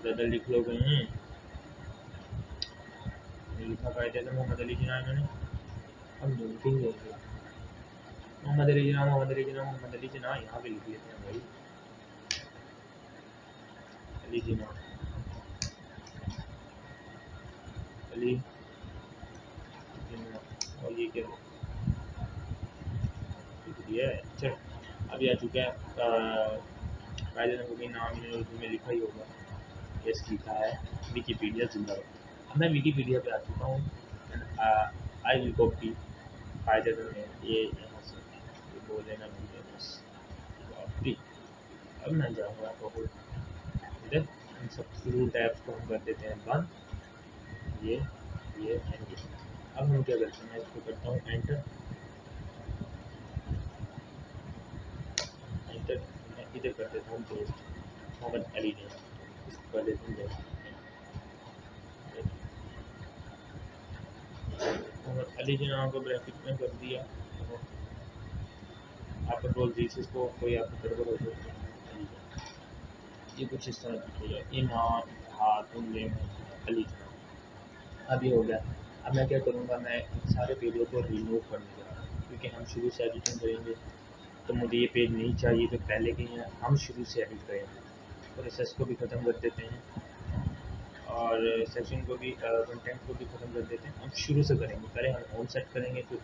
Speaker 1: ज़्यादा लिख लो गए हैं, लिखा कायदे मोहम्मद अली जना इन्होंने, हम ढूंढेंगे मोहम्मद अली जना, मोहम्मद अली जना, मोहम्मद अली जना, यहाँ पे लिख लेते हैं भाई अली जना, अली जना, और ये क्या लिख दिया है। अच्छा, अभी आ चुका है कायदे को भी नाम इन्होंने उर्दू में लिखा ही होगा, यस लिखा है विकीपीडिया जिंदाबाद। अब मैं विकीपीडिया पे आ चुका हूँ, आई विल कॉपी कायदे में ये यहाँ से ये बोल लेना मुझे बस कॉपी। अब मैं जाऊँगा तो इधर इन सब शुरू टैब्स को हम कर देते हैं बंद, ये एंड ये। अब हम क्या करते हैं, मैं इसको करता हूँ एंटर, एंटर मैं इधर कर देता हूँ पेस्ट, मोहम्मद अली ने इसको कर देता हूँ पेस्ट, मोहम्मद अली के नाम को ब्रैकेट में कर दिया। तो आप कंट्रोल जी से इसको कोई आपको गड़बड़ हो जाए, ये कुछ इस तरह की है, इमाम हातुम अली। अब ये हो गया। अब मैं क्या करूँगा, मैं इन सारे पेजों को रिमूव करने जा रहा हूँ क्योंकि हम शुरू से एडिटिंग करेंगे तो मुझे ये पेज नहीं चाहिए, तो पहले के हैं हम शुरू से एडिट करेंगे। प्रोसेस को भी ख़त्म कर देते हैं और सेक्शन को भी, कंटेंट को भी ख़त्म कर देते हैं। हम शुरू से करेंगे, पहले हम होम सेट करेंगे। तो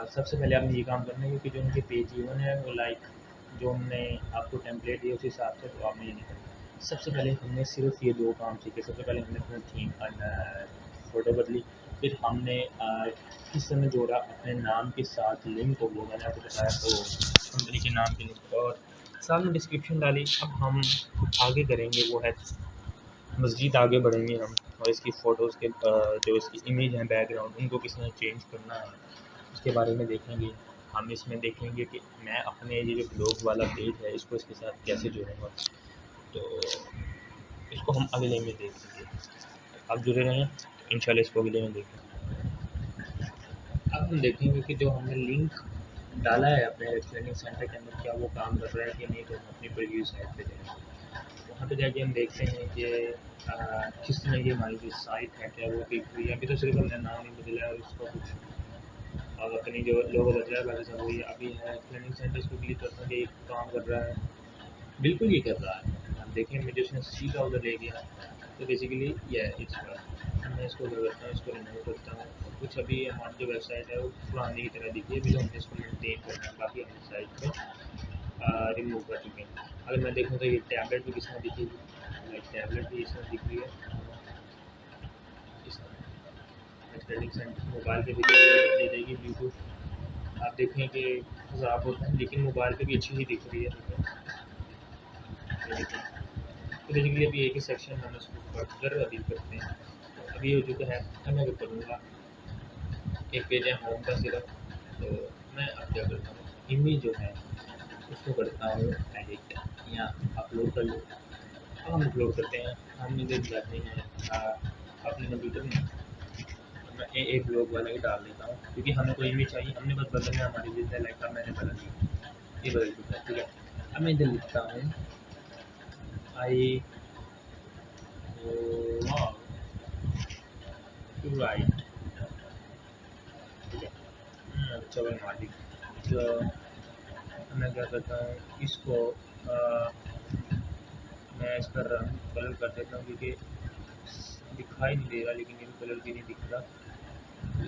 Speaker 1: सबसे पहले आपने ये काम करना है क्योंकि जो उनके पेज इवन है वो लाइक जो हमने आपको टेम्पलेट दिया उस हिसाब से, तो आपने ये नहीं करना। सबसे पहले हमने सिर्फ ये 2 काम सीखे। सबसे पहले हमने अपना थीम फ़ोटो बदली, फिर हमने किस तरह जोड़ा अपने नाम के साथ लिंक को, वो मैंने आपको बताया, तो कंपनी के नाम के लिंक और सामने डिस्क्रिप्शन डाली। अब हम आगे करेंगे वो है मज़ीद आगे बढ़ेंगे हम, और इसकी फ़ोटोज़ के जो इसकी इमेज है बैकग्राउंड, उनको किस तरह चेंज करना है उसके बारे में देखेंगे। हम इसमें देखेंगे कि मैं अपने ये जो ब्लॉग वाला पेज है इसको इसके साथ कैसे जोड़ूँगा, तो इसको हम अगले में देखेंगे। आप जुड़े रहें तो इंशाल्लाह इसको अगले में देखेंगे। अब हम देखेंगे कि जो हमने लिंक डाला है अपने लर्निंग सेंटर के अंदर, क्या वो काम कर रहा है कि नहीं, तो हम अपनी प्रीव्यू साइट पे जाएंगे। वहाँ पे जाके हम देखते हैं कि किस तरह की हमारी जो साइट है क्या वो दिख रही है। अभी तो सिर्फ हमने नाम ही बदला है और उसको कुछ अपनी जो लोगो बदला है, बाकी सब वही अभी है। लर्निंग सेंटर इसको क्लिक करता हूँ कि एक काम कर रहा है, बिल्कुल ये कर रहा है। आप देखें मुझे उसने सीधा उधर ले गया, तो बेसिकली ये है इट्स वर्क। मैं इसको क्या करता हूँ, इसको रिमूव करता हूँ। कुछ अभी हमारी जो वेबसाइट है वो पुरानी की तरह दिखी है, अभी तो हमने इसको मेनटेन करना है, बाकी हमने साइट को रिमूव कर चुके हैं। अगर मैं देखूँ तो ये टैबलेट भी किस तरह दिखेगी, टैबलेट भी इस तरह दिख रही है, इस तरह ट्रेडिंग सेंटर मोबाइल पे भी ले जाएगी ब्लूटूथ। आप देखें कि ख़राब होता है, लेकिन मोबाइल पे भी अच्छी ही दिख रही है। ये देखें, तो बेसिकली अभी एक ही सेक्शन हम इसको फर्दर अभी करते हैं। तो अभी हो चुका है, अब मैं क्या करूँगा, एक पेज है होम का सिर्फ, तो मैं अब क्या करता हूँ, इमेज जो है उसको करता हूँ एडिट या अपलोड कर लूँ। अब हम अपलोड करते हैं, हम इधर जाते हैं अपने कंप्यूटर में। तो मैं एक ब्लॉग वाला ही डाल देता हूँ, क्योंकि हमें कोई इमेज चाहिए, हमने बस बदलना है हमारी जितना लाइक का मैंने बदल दी, ये बदल चुका है, ठीक है। अब मैं इधर लिखता हूँ आई वांट टू राइट, ठीक है। चलो मालिक, तो मैं क्या करता हूँ, इसको मैं इसका रंग कलर कर देता हूँ, क्योंकि दिखाई नहीं दे रहा, लेकिन ये कलर भी नहीं दिख रहा।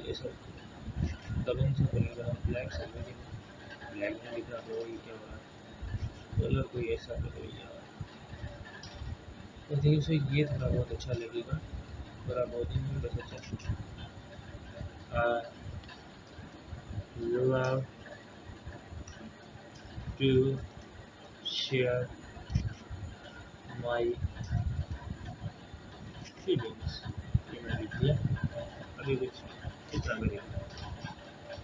Speaker 1: ये सब कलर से कलर करा, ब्लैक से लेकिन ब्लैक नहीं दिख रहा, तो ये क्या हो रहा है, कलर कोई ऐसा करो यार। तो देखिए उसे ये थोड़ा बहुत अच्छा लगेगा, थोड़ा बहुत ही नहीं, बस अच्छा। Love to share my feelings, ये मैंने लिख दिया। अभी कुछ इस तरह का लिखना है,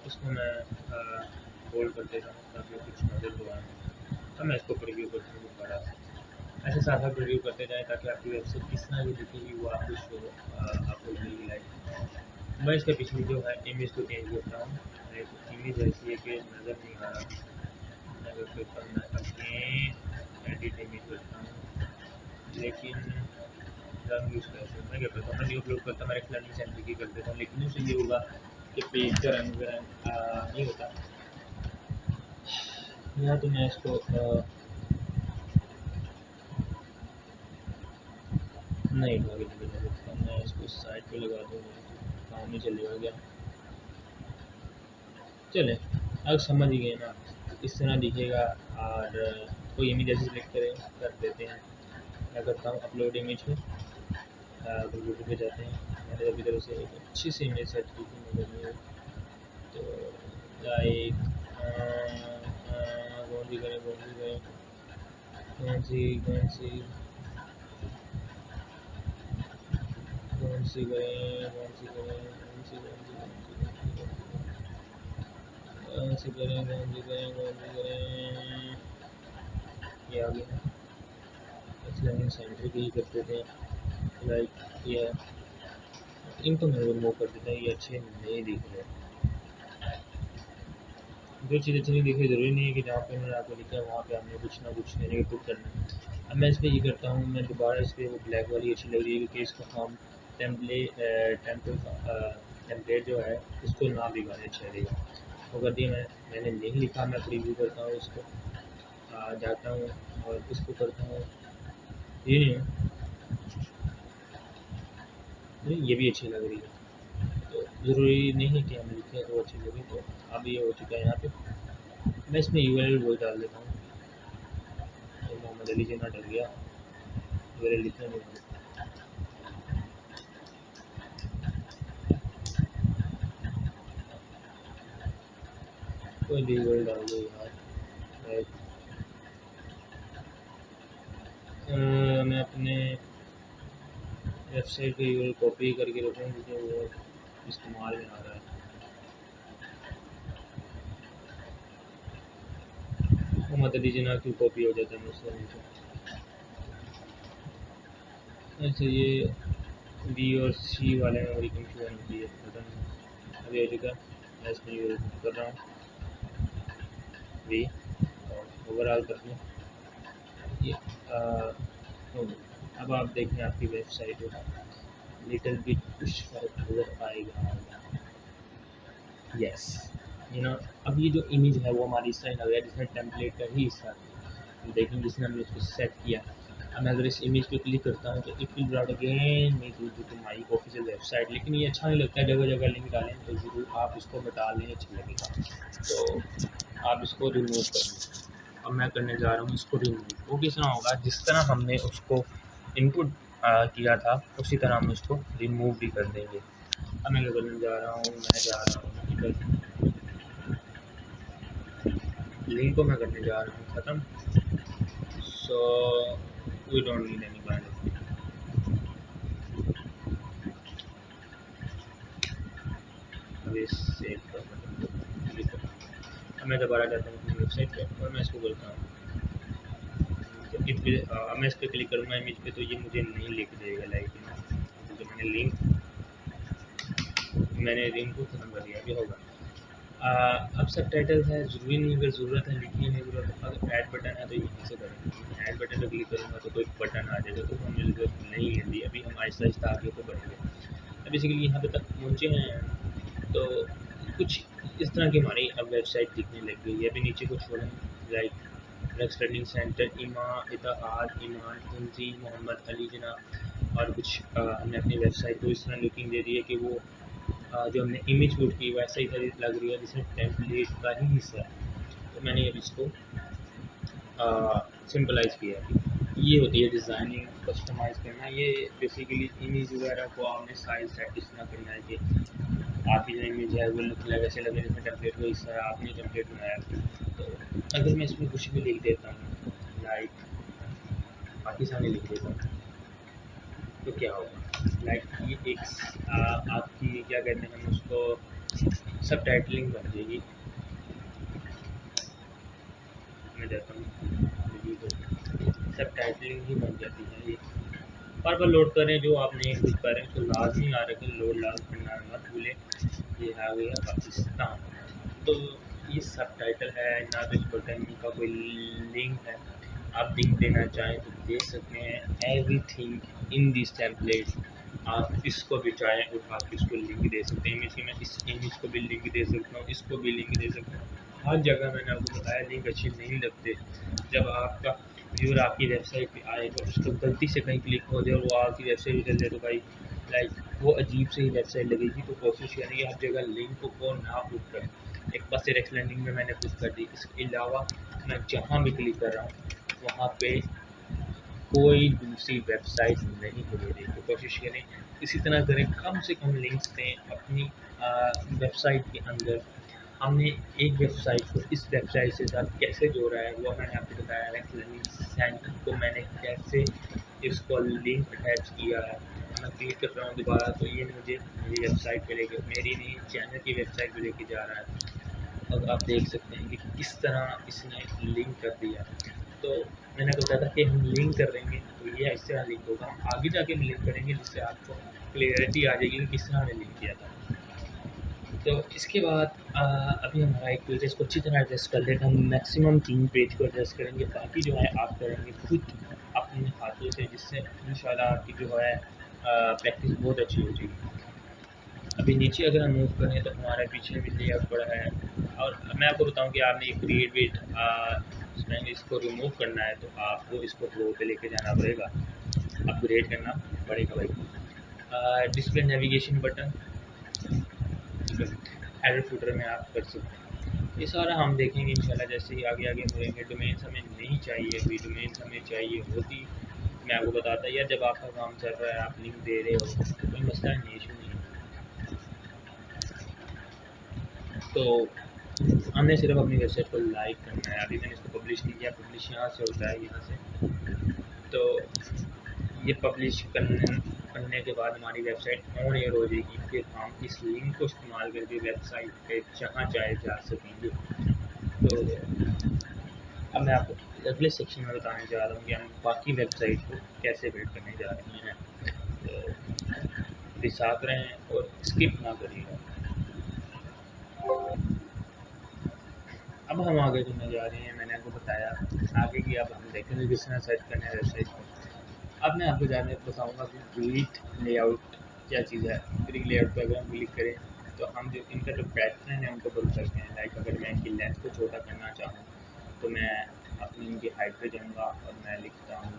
Speaker 1: इसको मैं होल्ड कर देता हूँ ताकि कुछ नज़र तो आए। तो मैं इसको प्रीव्यू करता हूँ दोबारा से, ऐसे साथ साथ प्रीव्यू करते जाएँ ताकि आपकी वेबसाइट किस तरह की दिखेगी वो आपको शो आपको मिलेगी लाइक। मैं इसके पिछली जो है इमेज को चेंज करता हूँ, एक इमेज ऐसी है कि नज़र नहीं आ रहा। मैं अगर पेपर में अपने एडिट इमेज करता हूँ, लेकिन रंग यूज़ करते हैं। मैं क्या करता हूँ, मैं न्यू अपलोड करता हूँ, मेरे लर्निंग सेंटर की कर देता हूँ, लेकिन उससे ये होगा कि पेज का रंग नहीं होता। या तो मैं इसको नहीं आगे नहीं, मैं इसको साइड पे लगा दूँगा, काम नहीं चलेगा क्या। चले, अब समझ ही गए ना, इस तरह दिखेगा। और कोई इमेज ऐसे सिलेक्ट करें कर देते हैं। मैं करता हूँ अपलोड इमेज पे, कंप्यूटर पे जाते हैं। मैंने अभी तरफ से एक अच्छी सी इमेज सेट की थी मगर, तो लाइक कौन सी करें, कौन सी करें, कौन सी कौन सी कौन सी करें, कौन सी करें, कौन सी कौन सी कौन सी कौन सी करें, कौन सी करें, कौन सी करें, ये आ गया। लर्निंग सेंटर की ही कर देते हैं, लाइक ये इनको मैं रिमूव कर देता हूँ, ये अच्छे नहीं दिख रहे। जो चीज़ अच्छी नहीं दिख रही, ज़रूरी नहीं है कि जहाँ पे उन्होंने आपको लिखा है वहाँ पे आपने कुछ ना कुछ यानी कि पुट करना है। अब मैं इस पर ये करता हूँ, मैं दोबारा इस पर वो ब्लैक वाली अच्छी लग रही है, क्योंकि इसको हम टेम्पलेट जो है इसको ना बिगाड़े, अच्छा रहेगा। वो कर दिया मैंने नहीं लिखा, मैं प्रीव्यू करता हूँ इसको, जाता हूँ और इसको करता हूँ ये ये भी अच्छी लग रही है। तो ज़रूरी नहीं है कि हम लिखें तो अच्छी लगे। तो अब ये हो चुका है यहाँ पे, मैं इसमें URL वो डाल देता हूँ, तो मोहम्मद अली जिन्ना डर गया, URL लिखना नहीं होगा। कोई भी URL डाल दो यार। मैं अपने वेबसाइट का URL कॉपी करके रखूँ, क्योंकि वो इस्तेमाल में आ रहा है। मोहम्मद अली जिन्ना की कॉपी हो जाता है मुझसे नीचे। अच्छा, ये B और C वाले में बड़ी कंफ्यूजन होती है, पता नहीं। अभी हो चुका है, मैं इसमें URL कर रहा हूँ। वे ओवरऑल कर लें ये हो गया। अब आप देखें आपकी वेबसाइट लिटिल बिट कुछ फ़र्क नज़र आएगा। यस अब ये जो इमेज है वो हमारी इस तरह लग रहा है जिसमें टेम्पलेट का ही हिस्सा है। हम देखें जिसने हमने उसको सेट किया। अब मैं अगर इस इमेज पे क्लिक करता हूँ तो it will brought again me to my official website, लेकिन ये अच्छा नहीं लगता है जगह जगह लिंक डालें, तो ज़रूर आप इसको बता लें, अच्छा लगेगा। तो आप इसको रिमूव कर लें। अब मैं करने जा रहा हूँ इसको रिमूव। वो किस तरह होगा, जिस तरह हमने उसको इनपुट किया था उसी तरह हम उसको रिमूव भी कर देंगे। अब मैं क्या करने जा रहा हूँ, मैं जा रहा हूँ लिंक को मैं करने जा रहा हूँ ख़त्म। So we don't need any buy. Save कर, अब मैं दोबारा जाता हूँ अपनी वेबसाइट पे और मैं इसको करता हूँ तो इट विल, अब मैं इस पर क्लिक करूँगा इमेज पे तो ये मुझे नहीं लिख देगा लाइक जो मैंने लिंक को ख़त्म कर दिया ये होगा। अब सब टाइटल है, ज़रूरी नहीं, अगर ज़रूरत है लिखनी नहीं ज़रूरत, अगर ऐड बटन है तो यहीं से करेंगे। ऐड बटन पर क्लिक करूँगा तो कोई बटन आ जाएगा, तो हमें ज़रूरत नहीं है। अभी हम आहिस्ता आहिस्ता आगे को बढ़ेंगे। अब बेसिकली यहाँ पे तक पहुँचे हैं तो कुछ इस तरह की हमारी अब वेबसाइट दिखने लग गई है। अभी नीचे कुछ छोड़ें लाइक नेक्स्ट लर्निंग सेंटर, इतिहाद, ईमान, हिंदी, मोहम्मद अली जना और कुछ हमने अपनी वेबसाइट को इस तरह लुकिंग दे दी है कि वो जो हमने इमेज पुट की वैसे ही लग रही है जिसमें टेम्पलेट का ही हिस्सा है। तो मैंने अब इसको सिंपलाइज़ किया है। ये होती है डिज़ाइनिंग, कस्टमाइज़ करना। ये बेसिकली इमेज वगैरह को आपने साइज सेट इस तरह करना है कि आपकी जो इमेज है वो लुक वैसे लगे जिसमें टेम्पलेट का हिस्सा है, आपने टेम्पलेट बनाया। तो अगर मैं इसमें कुछ भी लिख देता हूँ लाइक पाकिस्तानी लिख देता हूँ तो क्या होगा, लाइक ये एक आपकी क्या कहते हैं हम उसको सब टाइटलिंग बन जाएगी। मैं जाता हूँ सब टाइटलिंग ही बन जाती है। ये बार बार लोड करें जो आप नहीं खुद कर रहे हैं उसको लाजमी आ रहा है, लोड लाज करना मत भूलें। ये आ गया पाकिस्तान। तो ये सब टाइटल है ना, तो इस बटन का कोई लिंक है, आप लिंक देना चाहें तो दे सकते हैं। एवरीथिंग इन दिस टेम्पलेट, आप इसको भी चाहें उठा के इसको लिंक दे सकते हैं। इमेज की मैं इस इमेज को भी लिंक दे सकता हूँ, इसको भी लिंक दे सकता हूँ। हर जगह मैंने आपको बताया लिंक अच्छे नहीं लगते। जब आपका व्यूअर आपकी वेबसाइट पे आए तो उसको गलती से कहीं क्लिक हो जाए वो आपकी वेबसाइट पे चल जाए तो भाई लाइक वो अजीब से ही वेबसाइट लगेगी। तो कोशिश करें कि हर जगह लिंक को ना पुट करें। एक पास डायरेक्ट लैंडिंग में मैंने पुट कर दी, इसके अलावा मैं जहाँ भी क्लिक कर रहा हूँ वहाँ पे कोई दूसरी वेबसाइट नहीं खुलेगी। तो कोशिश करें इसी तरह करें, कम से कम लिंक्स दें अपनी वेबसाइट के अंदर। हमने एक वेबसाइट को इस वेबसाइट से साथ कैसे जोड़ा है वो मैंने आपको बताया है। लर्निंग सेंटर को मैंने कैसे इसको लिंक अटैच किया है। मैं क्लिक कर रहा हूँ दोबारा तो ये मुझे मेरी वेबसाइट पे लेके, मेरी नहीं चैनल की वेबसाइट पे लेके जा रहा है। अब आप देख सकते हैं कि किस तरह इसने लिंक कर दिया। तो मैंने बताया था कि हम लिंक कर देंगे तो ये इस तरह लिंक होगा। हम आगे जाके लिंक करेंगे जिससे आपको क्लियरिटी आ जाएगी कि किस तरह हमने लिंक किया था। तो इसके बाद अभी हमारा एक पेज है, इसको अच्छी तरह एडजस्ट कर लेते हैं। हम मैक्सिमम 3 पेज को एडजस्ट करेंगे, बाकी जो है आप करेंगे खुद अपने हाथों से, जिससे इंशाल्लाह आपकी जो है प्रैक्टिस बहुत अच्छी हो जाएगी। अभी नीचे अगर हम मूव करें तो हमारे पीछे भी लेआउट पड़ा है। और मैं आपको बताऊं कि आपने ये क्रिएट इसमें इसको रिमूव करना है तो आपको इसको रो पे लेके जाना पड़ेगा, अपग्रेड करना पड़ेगा भाई। Display navigation button header footer में आप कर सकते हैं। ये सारा हम देखेंगे इंशाल्लाह जैसे ही आगे आगे बढ़ेंगे। डोमेन्स हमें नहीं चाहिए, अभी डोमेन्स हमें चाहिए होती मैं आपको बताता यार, जब आपका काम चल रहा है आप लिंक दे रहे हो तो कोई मसला नहीं, इशू नहीं है। तो हमने सिर्फ अपनी वेबसाइट को लाइव करना है। अभी मैंने इसको पब्लिश नहीं किया, पब्लिश यहाँ से होता है, यहाँ से। तो ये पब्लिश करने के बाद हमारी वेबसाइट ऑन एयर हो जाएगी। फिर हम इस लिंक को इस्तेमाल करके वेबसाइट पे जहाँ चाहे जा सकेंगे। तो अब मैं आपको अगले सेक्शन में बताने जा रहा हूँ कि हम बाकी वेबसाइट को कैसे बिल्ड करने जा रहे हैं। तो साथ रहें और स्किप ना करिएगा। अब हम आगे करने जा रहे हैं। मैंने आपको बताया आगे की, अब हम देखेंगे किस तरह सेट करना है वेबसाइट को। अब मैं आपको बताऊँगा कि ग्रिड लेआउट क्या चीज़ है। ग्रिड लेआउट पर अगर हम क्लिक करें तो हम जो इनका जो पैटर्न है उनको बदल सकते हैं। लाइक अगर मैं इनकी लेंथ को छोटा करना चाहूँ तो मैं अपनी इनकी हाइट पे जाऊँगा और मैं लिखता हूँ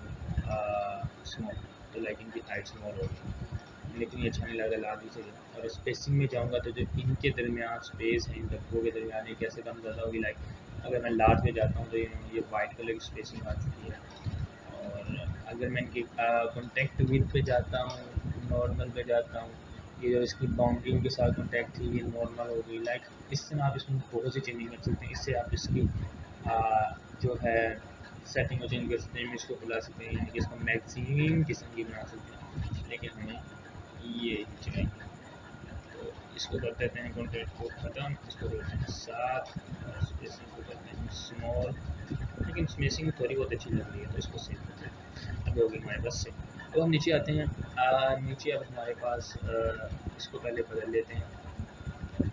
Speaker 1: स्मॉल, तो लाइक इनकी हाइट स्मॉल होगी, लेकिन ये अच्छा नहीं लग रहा लाल ही चाहिए। और स्पेसिंग में जाऊँगा तो जो इनके दरमियान स्पेस है, इन डब्बों के दरमियान ये कैसे कम ज़्यादा होगी। लाइक अगर मैं लार्ज में जाता हूँ तो ये वाइट कलर की स्पेसिंग आ चुकी है। और अगर मैं इनकी कॉन्टैक्ट विथ पे जाता हूँ, नॉर्मल पे जाता हूँ, ये जो इसकी बाउंड्री के साथ कॉन्टैक्ट थी ये नॉर्मल हो गई। लाइक इस तरह आप इसमें बहुत सी चेंजिंग कर सकते हैं। इससे आप इसकी जो है सेटिंग को चेंज कर सकते हैं, इमेज को बुला सकते हैं, यानी कि इसको मैक्सिमम किस्म की बना सकते हैं। लेकिन हमें ये चाहिए तो इसको कर देते हैं कॉन्टैक्ट को ख़त्म, इसको करते हैं 7 और स्पेसिंग को करते हैं स्मॉल, लेकिन स्पेसिंग थोड़ी बहुत अच्छी लग रही है तो इसको सेव करते हैं। अब होगी हमारे पास से। अब हम नीचे आते हैं। नीचे अब हमारे पास इसको पहले बदल लेते हैं।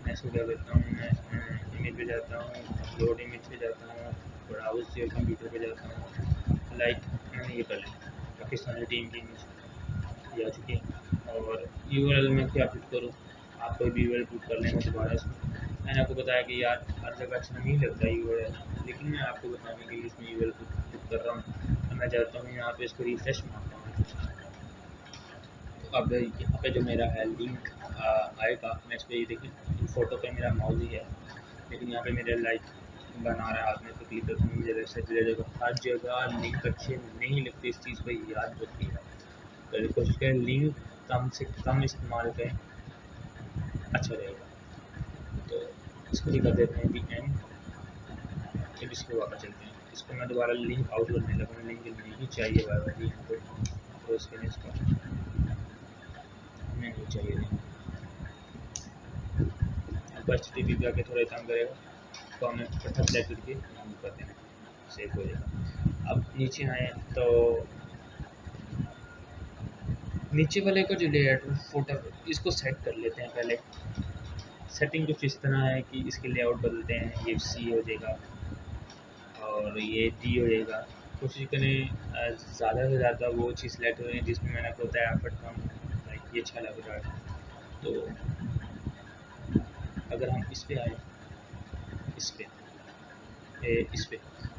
Speaker 1: मैं इसको क्या करता हूँ, मैं इमेज पे जाता हूँ, अपलोड इमेज पे जाता हूँ, ब्राउज़ जो कंप्यूटर पे जाता हूँ। लाइक मैंने ये कर लिया, पाकिस्तानी टीम की इमेज ये आ चुकी है। और यूआरएल में क्या पुट करूँ, आप कोई भी यूआरएल पुट कर लेंगे दोबारा इसमें। मैंने आपको बताया कि यार हर जगह अच्छा नहीं लगता यूआरएल, लेकिन मैं आपको बताने के लिए इसमें यूआरएल पुट कर रहा हूँ। मैं जाता हूँ यहाँ पे, इसको रिफ्रेश मारता हूँ। तो अब यहाँ पे जो मेरा है लिंक आएगा, मैं इस पर ये देखिए फ़ोटो पे मेरा माउस ही है, लेकिन यहाँ पे मेरा लाइक बना रहा है। आपने तो क्लिक करते हैं मुझे वेबसाइट ले जाएगा। हर जगह लिंक अच्छे नहीं लगते, इस चीज़ पर याद रखिए। पहले कोशिश करें लिंक कम से कम इस्तेमाल करें, अच्छा रहेगा। तो इसको भी कर देते हैं कि एंड, फिर इसको वापस चलते हैं। इसको मैं दोबारा लिंक आउट करने लगा, लिंक नहीं चाहिए बार बार यहाँ पर, तो इसके लिए इसको हमें नहीं चाहिए लिंक। अब HTTP पे आके थोड़ा काम करेगा तो हमें इकट्ठा सेलेक्ट करके हम कर देना, सेव हो जाएगा। अब नीचे आए तो नीचे वाले का जो लेआउट फोटो इसको सेट कर लेते हैं पहले। सेटिंग कुछ इस तरह है कि इसके लेआउट बदलते हैं, ये C हो जाएगा और ये D हो जाएगा। कोशिश करें ज़्यादा से ज़्यादा वो चीज़ सेलेक्ट करें जिसमें मैंने आपको बताया एफर्ट कम, लाइक ये अच्छा लग रहा है। तो अगर हम इस पे आए, इस पे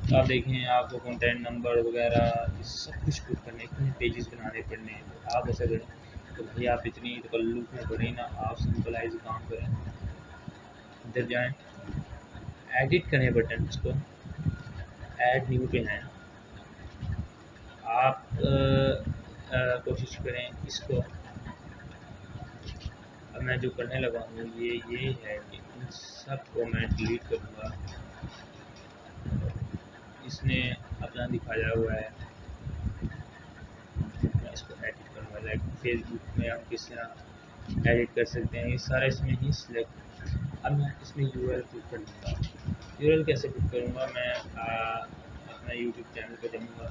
Speaker 1: तो आप देखें आपको कंटेंट नंबर वगैरह सब कुछ पुट करने, इतने पेजेस बनाने पड़ने हैं। तो आप ऐसा करें तो भाई आप इतनी तकल्लुफ़ में पड़े ना, आप सिंपलाइज काम करें। इधर जाएं, एडिट करें बटन को, ऐड न्यू पे हैं आप। कोशिश करें इसको, अब मैं जो करने लगा हूँ ये है कि इन सब को मैं डिलीट करूँगा। इसने अपना दिखाया हुआ है, मैं इसको एडिट करूँगा। लाइक फेसबुक में हम किस तरह एडिट कर सकते हैं, ये सारा इसमें ही सिलेक्ट। अब मैं इसमें यूआरएल पुट कर लूँगा। यूआरएल कैसे पुट करूँगा, मैं अपना यूट्यूब चैनल पर जाऊँगा,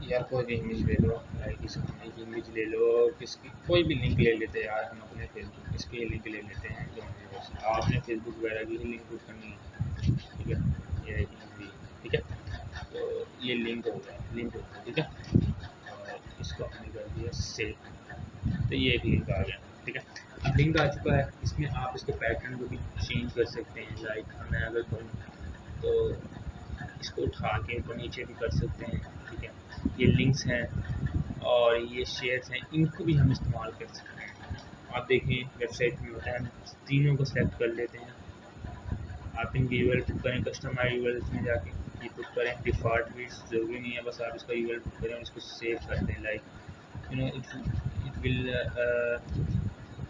Speaker 1: यार कोई भी इमेज ले लो, लाइक इस कंपनी की इमेज ले लो, किसकी कोई भी लिंक ले लेते हैं यार, हम अपने फेसबुक इसके लिंक ले लेते हैं जो हमें आपने फेसबुक वगैरह की ही लिंक पुट करनी है, ठीक है। ये देखिए, ठीक है, तो ये लिंक हो गया, ठीक है। और इसको हमने कर दिया सेव, तो ये एक लिंक आ गया, ठीक है। अब लिंक आ चुका है, इसमें आप इसके पैटर्न को भी चेंज कर सकते हैं। लाइक मैं अगर करूँ तो इसको उठा के ऊपर नीचे भी कर सकते हैं, ठीक है। ये लिंक्स हैं और ये शेयर्स हैं, इनको भी हम इस्तेमाल कर सकते हैं। आप देखें वेबसाइट में होता है, हम तीनों को सेलेक्ट कर लेते हैं। आप इनकी यूआरएल पुट करें, कस्टमाइज यूआरएल में जाके ये पुट करें। डिफ़ॉल्ट भी ज़रूरी नहीं है, बस आप इसका यूआरएल पुट करें और इसको सेव कर दें। Like you know it will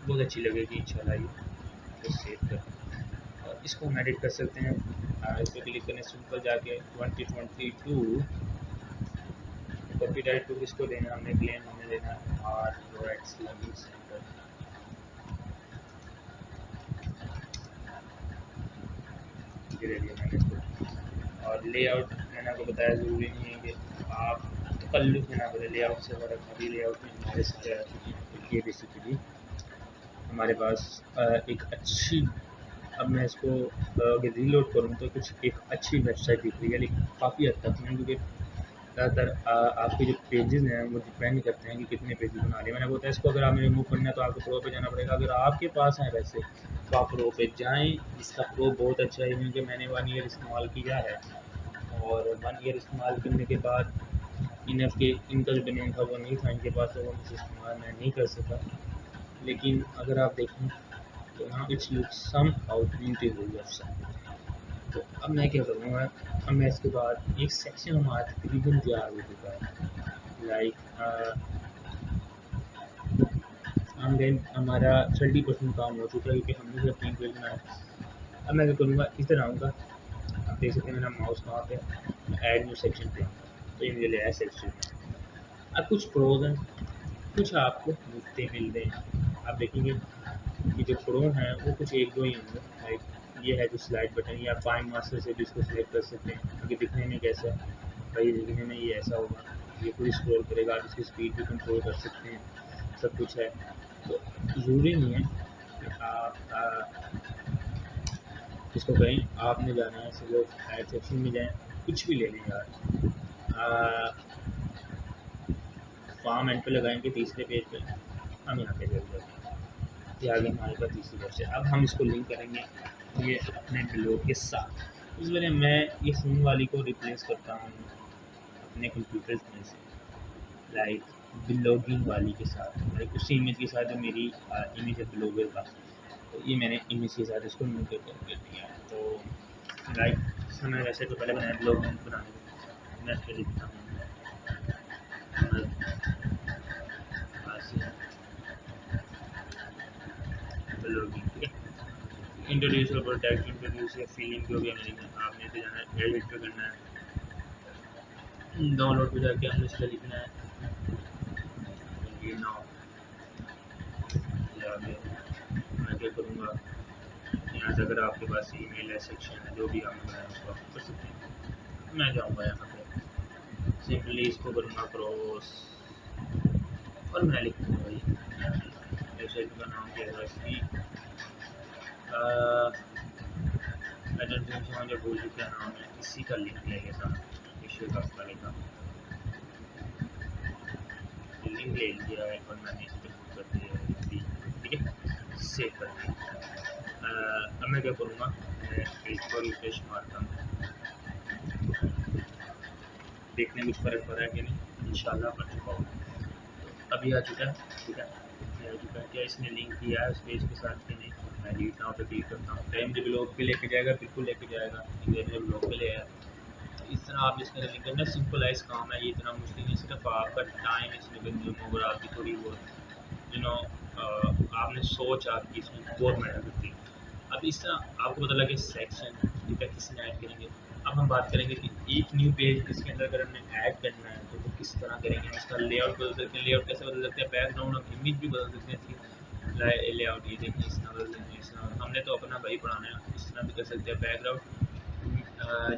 Speaker 1: बहुत अच्छी लगेगी इंशाल्लाह ये, तो सेव कर और इसको हम एडिट कर सकते हैं। इस पर क्लिक करने सिंपल जाके 2022 कॉपीराइट को किसको देना, हमने क्लेम हमें देना है R लर्निंग सेंटर। दे दिया मैंने इसको। और लेआउट मैंने आपको बताया ज़रूरी नहीं है कि आप तकल्लुफ़ में ना करें, लेआउट से बड़ा अभी लेआउट में हमारे सारे आ चुके हैं। ये बेसिकली हमारे पास एक अच्छी अब मैं इसको अगर रीलोड करूँ तो कुछ एक अच्छी वेबसाइट दिख रही है, लेकिन काफ़ी हद तक नहीं, क्योंकि ज़्यादातर आपके जो पेजेज़ हैं वो डिपेंड करते हैं कि कितने पेजेज़ बना लिए। मैंने बोला इसको अगर आपने रिमूव करना है तो आपको प्रो पे जाना पड़ेगा। अगर आपके पास हैं पैसे तो आप प्रो पे जाएँ। इसका प्रो बहुत अच्छा है, क्योंकि मैंने 1 ईयर इस्तेमाल किया है, और 1 ईयर इस्तेमाल करने के बाद इनफ के इनका जो डोमेन था वो नहीं था इनके पास, तो वो मुझे इस्तेमाल मैं नहीं कर सका। लेकिन अगर आप देखें तो now it's looks somehow beautiful website. तो अब मैं क्या करूँगा, अब मैं इसके बाद एक सेक्शन हमारा तकरीबन तैयार हो चुका है। हम देन हमारा 30% काम हो चुका है, क्योंकि हमने सिर्फ 3 पेज बनाए। अब मैं क्या करूँगा, इधर आऊँगा, आप देख सकते हैं मेरा माउस कहाँ पे है, ऐड न्यू सेक्शन पे, तो ये मुझे ले आया सेक्शन में। अब कुछ प्रोज हैं, कुछ आपको मुफ्त मिल रहे हैं। आप देखेंगे कि जो प्रो हैं वो कुछ एक दो ही होंगे। लाइक ये है जो स्लाइड बटन, या फाइंड मास्टर से भी इसको सिलेक्ट कर सकते हैं, क्योंकि दिखने में कैसा है भाई, दिखने में ये ऐसा होगा, ये पूरी स्क्रॉल करेगा, आप इसकी स्पीड भी कंट्रोल कर सकते हैं, सब कुछ है। तो ज़रूरी नहीं है कि आप इसको करें, आपने जाना है सिर्फ ऐड सेक्शन में जाएँ, कुछ भी ले लें यार। फॉर्म एंड पे लगाएंगे तीसरे पेज पे, हम यहाँ पे चल जाते हैं, ये आ गया हमारे पास तीसरी वेबसाइट। अब हम इसको लिंक करेंगे ये अपने ब्लॉग के साथ। इस वजह मैं ये फ़ोन वाली को रिप्लेस करता हूँ अपने कंप्यूटर में से, लाइक ब्लॉगिंग वाली के साथ, लाइक उसी इमेज के साथ जो मेरी इमेज है ब्लॉगर का, तो ये मैंने इमेज के साथ इसको लिंक कर दिया है। तो लाइक मैं वैसे तो पहले बनाया ब्लॉग बनाने को, मैं इस पर लिखता हूँ ब्लॉगिंग, ठीक है। इंट्रोड्यूस और प्रोटेक्ट, इंट्रोड्यूस या फीलिंग जो भी हमें आपने तो जाना है, एडिट पे करना है, डाउनलोड पे जाके हमने इसका लिखना है ये नाउ। मैं क्या करूँगा, यहाँ से अगर आपके पास ईमेल है, सेक्शन है, जो भी आपने बनाया उसको आप कर सकते हैं। मैं जाऊँगा यहाँ पे, सिंपली इसको करूँगा क्रॉस, और मैं लिखूँगा भाई वेबसाइट का नाम क्या है इसकी, मुझे भूल चुका नाम है, इसी का लिंक ले लेता हूँ, इशू का वाले का लिंक ले लिया है और मैंने कर दिया है, ठीक है, सेव कर दिया। अब मैं क्या करूँगा, मैं पेज को रिफ्रेश मारता हूँ, देखने में कुछ फ़र्क पड़ रहा है कि नहीं, इंशाल्लाह पड़ चुका होगा। अभी आ चुका है, ठीक है, ये आ चुका है। क्या इसने लिंक दिया है उस पेज के साथ कि नहीं, मैं रीड नाउ पे क्लिक करता हूँ, टाइम जो ब्लॉग पे लेके जाएगा, बिल्कुल लेके जाएगा, मेरे ब्लॉग पे ले आया। इस तरह आप इसका लिंक करना, सिंपलाइज काम है, ये इतना मुश्किल नहीं, सिर्फ आपका टाइम इसमें कंज्यूम होगा, आपकी थोड़ी बहुत आपने सोच आपकी इसमें बहुत मेहनत करती है। अब इस तरह आपको पता लगे सेक्शन, ठीक है, किसने ऐड करेंगे। अब हम बात करेंगे कि एक न्यू पेज इसके अंदर अगर हमने ऐड करना है तो वो किस तरह करेंगे, हम इसका लेआउट बदल सकते हैं। लेआउट कैसे बदल सकते हैं, बैकग्राउंड और इमेज भी बदल सकते हैं इसकी लेआउट, ये देखिए इस तरह बदल देंगे, इस तरह हमने तो अपना भाई पढ़ाना है, इस तरह भी कर सकते हैं। बैकग्राउंड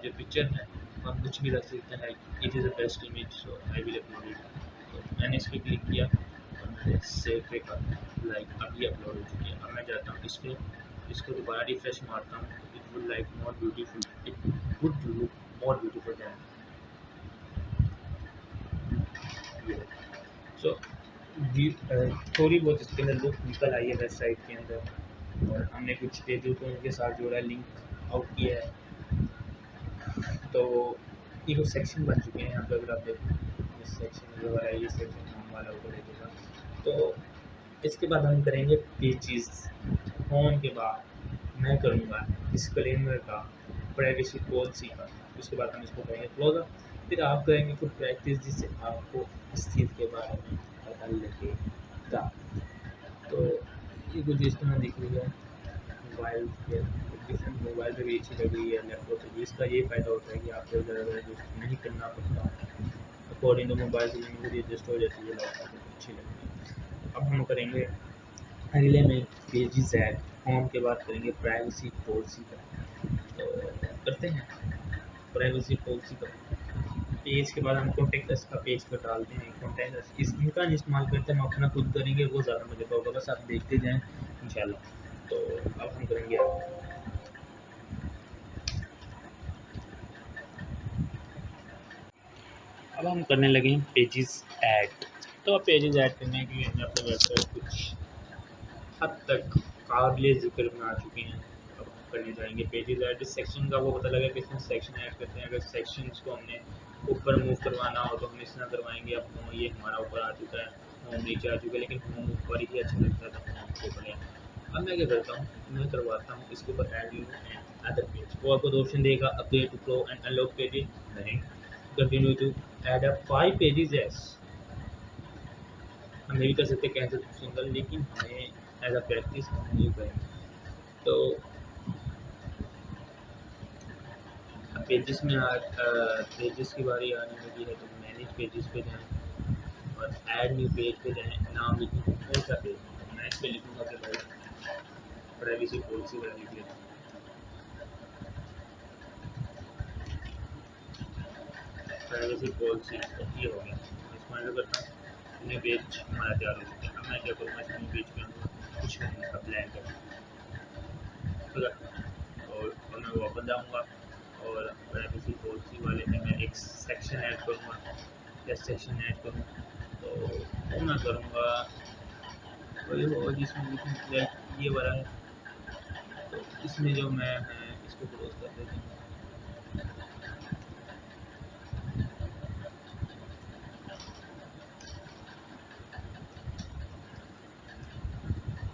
Speaker 1: जो पिक्चर है हम कुछ भी रख सकते हैं, it is the best image so I will upload it. तो मैंने इस पर क्लिक किया और मैंने सेव पे कहा, लाइक अभी अपलोड हो चुकी है। अब मैं जाता हूँ इस पर, इसको दोबारा रिफ्रेश मारता हूँ, it would like more beautiful, it would look more beautiful than so थोड़ी बहुत इसके अंदर लुक निकल आई है वेबसाइट के अंदर, और हमने कुछ पेजों को उनके साथ जोड़ा, लिंक आउट किया है। तो ये कुछ सेक्शन बन चुके हैं यहाँ पे, अगर आप देखें इस सेक्शन जो है, ये सेक्शन होम वाला ऊपर देखेगा। तो इसके बाद हम करेंगे पेजेस। होम के बाद मैं करूँगा डिस्क्लेमर का, प्राइवेसी पॉलिसी का, उसके बाद हम इसको करेंगे क्लोज। फिर आप करेंगे कुछ प्रैक्टिस जिससे आपको इस चीज़ के बारे में पता लगेगा। तो ये कुछ इस तरह दिख रही है, मोबाइल के डिफरेंट मोबाइल पे भी अच्छी लग रही है, लैपटॉप पे भी। इसका ये फ़ायदा होता है कि आपको ज़्यादा यूज़ नहीं करना पड़ता, अकॉर्डिंग टू मोबाइल से मेमोरी एडजस्ट हो जाती है, लैपटॉप अच्छी लगती है। अब हम करेंगे अगले में पेजेस ऐड, होम के बाद करेंगे प्राइवेसी पॉलिसी का। तो करते हैं प्राइवेसी पॉलिसी का। पेज के बाद हम कॉन्टेक्ट अस का पेज पर डालते हैं, कॉन्टेक्ट अस इनका इस्तेमाल करते हैं, हम अपना खुद करेंगे, वो ज़्यादा मज़े का होगा, बस आप देखते जाएँ इंशाल्लाह। तो अब हम करेंगे अब हम करने लगे हैं पेजेस ऐड। तो अब पेजेस ऐड करने के लिए हमने अपने वेबसाइट कुछ हद तक काबिल ज़िक्र में आ चुके हैं। अब हम करने जाएंगे पेजेस ऐड। इस सेक्शन का वो पता लगा कि इसमें सेक्शन ऐड करते हैं। अगर सेक्शंस को हमने ऊपर मूव करवाना हो तो हम इस तरह करवाएंगे। अब ये हमारा ऊपर आ चुका है, होम नीचे आ चुका है, लेकिन होम ऊपर ही अच्छा लगता था, होम के ऊपर है। अब मैं क्या करता हूँ, मैं करवाता हूँ इसके ऊपर add you and other page. वो आपको दो ऑप्शन देगा, update to pro and unlock pages. नहीं, continue to add up 5 pages S. हम ये भी कर सकते हैं कैंसिल सिंगल, लेकिन हमें एज अ प्रैक्टिस हम नहीं करेंगे। तो पेजेस में पेजेस की बारी आने लगी है, तो मैनेज पेजेस पे जाएँ और ऐड न्यू पेज पे जाएँ। नाम लिखें कौन सा पेज, मैं इस पे लिखूँगा कि भाई प्राइवेसी पॉलिसी वाला लिख लेता हूँ। प्राइवेसी पॉलिसी ये हो गया। इसको एंटर करता हूँ, न्यू पेज हमारा तैयार हो चुका है। अब मैं क्या करूँगा, इस न्यू पेज पे आऊँगा, कुछ नहीं का ब्लैंक है, ठीक है। और मैं वापस जाऊँगा और प्राइवेसी पॉलिसी वाले में मैं एक सेक्शन ऐड करूँगा। या सेक्शन ऐड करूँ तो वो मैं करूँगा वही होगा जिसमें लिखूँ ये वाला है। तो इसमें जो मैं है इसको क्लोज कर देता हूँ।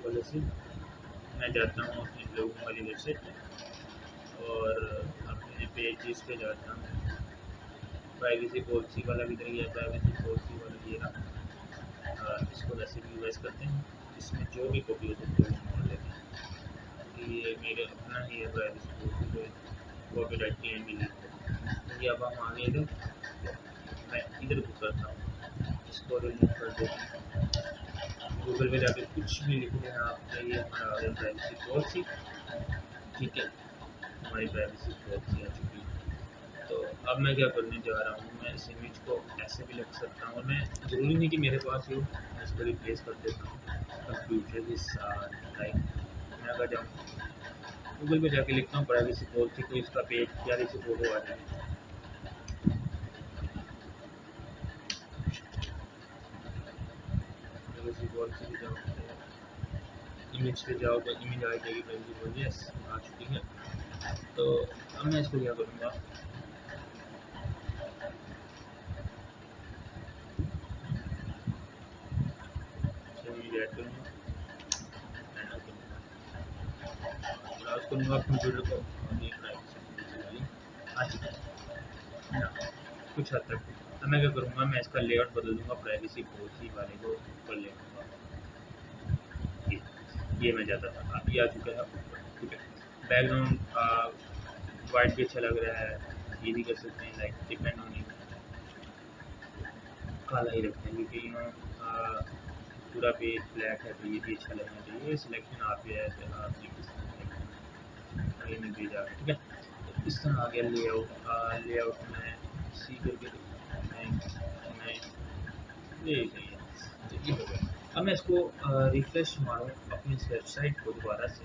Speaker 1: पॉलिसी मैं जाता हूँ अपने लोगों वाली वेबसाइट पे और अपने पेजेस पे जाता हूँ। प्राइवेसी पॉलिसी वाला भी इधर ही है, प्राइवेसी पॉलिसी वाला ये रहा। इसको वैसे भी यूज़ करते हैं, इसमें जो भी कॉपी हो सकती है वो मान लेते हैं। ये मेरे अपना ही है प्राइवेसी पॉलिसी, तो कॉपीराइट क्लेम भी नहीं है। ये अब हम आगे इधर, मैं इधर को करता हूँ, इसको रिमूव कर देता हूँ। गूगल पे जाके कुछ भी लिख लें आप, ये हमारा आ गया प्राइवेसी पॉलिसी, ठीक है। हमारी प्राइवेसी पॉलिसी आ चुकी है। तो अब मैं क्या करने जा रहा हूँ, मैं इस इमेज को ऐसे भी लिख सकता हूँ और मैं ज़रूरी नहीं कि मेरे पास हो, मैं इसको रिप्लेस कर देता हूँ कंप्यूटर के साथ। लाइक मैं अगर जाऊँ गूगल पे जाके लिखता हूँ प्राइवेसी पॉलिसी, तो इसका पेज प्यारी सी फोटो आ जाएगी। प्राइवेसी पॉलिसी पे जाओ, इमेज पे जाओ तो इमेज आ जाएगी प्राइवेसी पॉलिसी, यस आ चुकी है। तो अब मैं इसको क्या करूँगा, ऐड करूँगा, ब्राउज़ करूँगा कंप्यूटर को, और ये प्राइवेसी आ चुका है ना कुछ हद तक। अब मैं क्या करूँगा, मैं इसका लेआउट बदल दूँगा, प्राइवेसी पॉलिसी वाले को ऊपर ले आऊँगा। ये मैं जाता था, अब ये आ चुका है ऊपर, ठीक है। बैकग्राउंड वाइट भी अच्छा लग रहा है, ये भी कर सकते हैं, लाइक डिपेंड ऑन यू। काला ही रखते हैं क्योंकि पूरा पेज ब्लैक है, तो ये भी अच्छा लगना चाहिए। सिलेक्शन आप ही है, तो आप ये किस तरह आगे में भेजा, ठीक है। तो इस तरह आ गया लेआउट में सी करके मैं ये सही है, तो ये हो गया। अब मैं इसको रिफ्रेश मारूँ अपनी इस वेबसाइट को दोबारा से,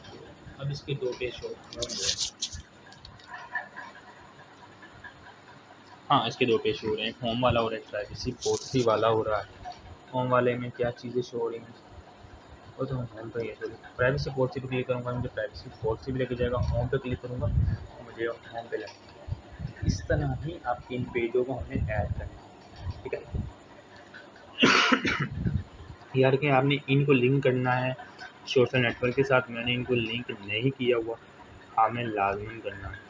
Speaker 1: तो अब इसके दो पेज शो होंगे। हाँ, इसके दो पेज शो हो रहे हैं, एक होम वाला और एक प्राइवेसी पॉलिसी वाला हो रहा है। होम वाले में क्या चीज़ें शो हो रही हैं, वो तो होम पे ही है। सॉरी, प्राइवेसी पॉलिसी पे क्लिक करूँगा, मुझे प्राइवेसी पॉलिसी भी लेके जाएगा। होम पे क्लिक करूँगा, मुझे होम पे लगेगा। इस तरह ही आपके इन पेजों को हमें ऐड करना है, ठीक है। यार कि आपने इनको लिंक करना है सोशल नेटवर्क के साथ, मैंने इनको लिंक नहीं किया हुआ, हमें लाजमन करना है।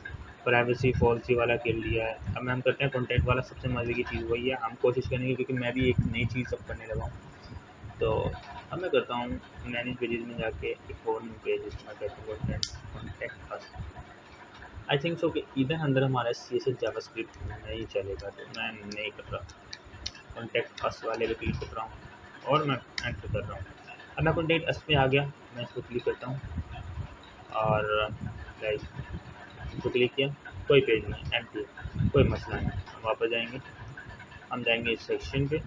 Speaker 1: प्राइवेसी पॉलिसी वाला कर लिया है। अब हम करते हैं कॉन्टेंट वाला। सबसे मज़े की चीज़ वही है, हम कोशिश करेंगे क्योंकि मैं भी एक नई चीज़ सब करने लगा हूँ। तो अब मैं करता हूँ मैनेज पेजेस में जाके एक और न्यू पेज, इसमें करता हूँ contact us. I think so कि इधर अंदर हमारा CSS जावास्क्रिप्ट नहीं चलेगा, तो मैं नहीं कर रहा। कॉन्टैक्ट अस वाले पे क्लिक कर रहा हूँ और मैं एंटर कर रहा हूँ। अब मैं कॉन्टैक्ट अस पे आ गया, मैं इसको क्लिक करता हूँ और लाइक इसको क्लिक किया, कोई पेज नहीं, एम्प्टी, कोई मसला नहीं। हम वापस जाएंगे, हम जाएंगे इस सेक्शन पे,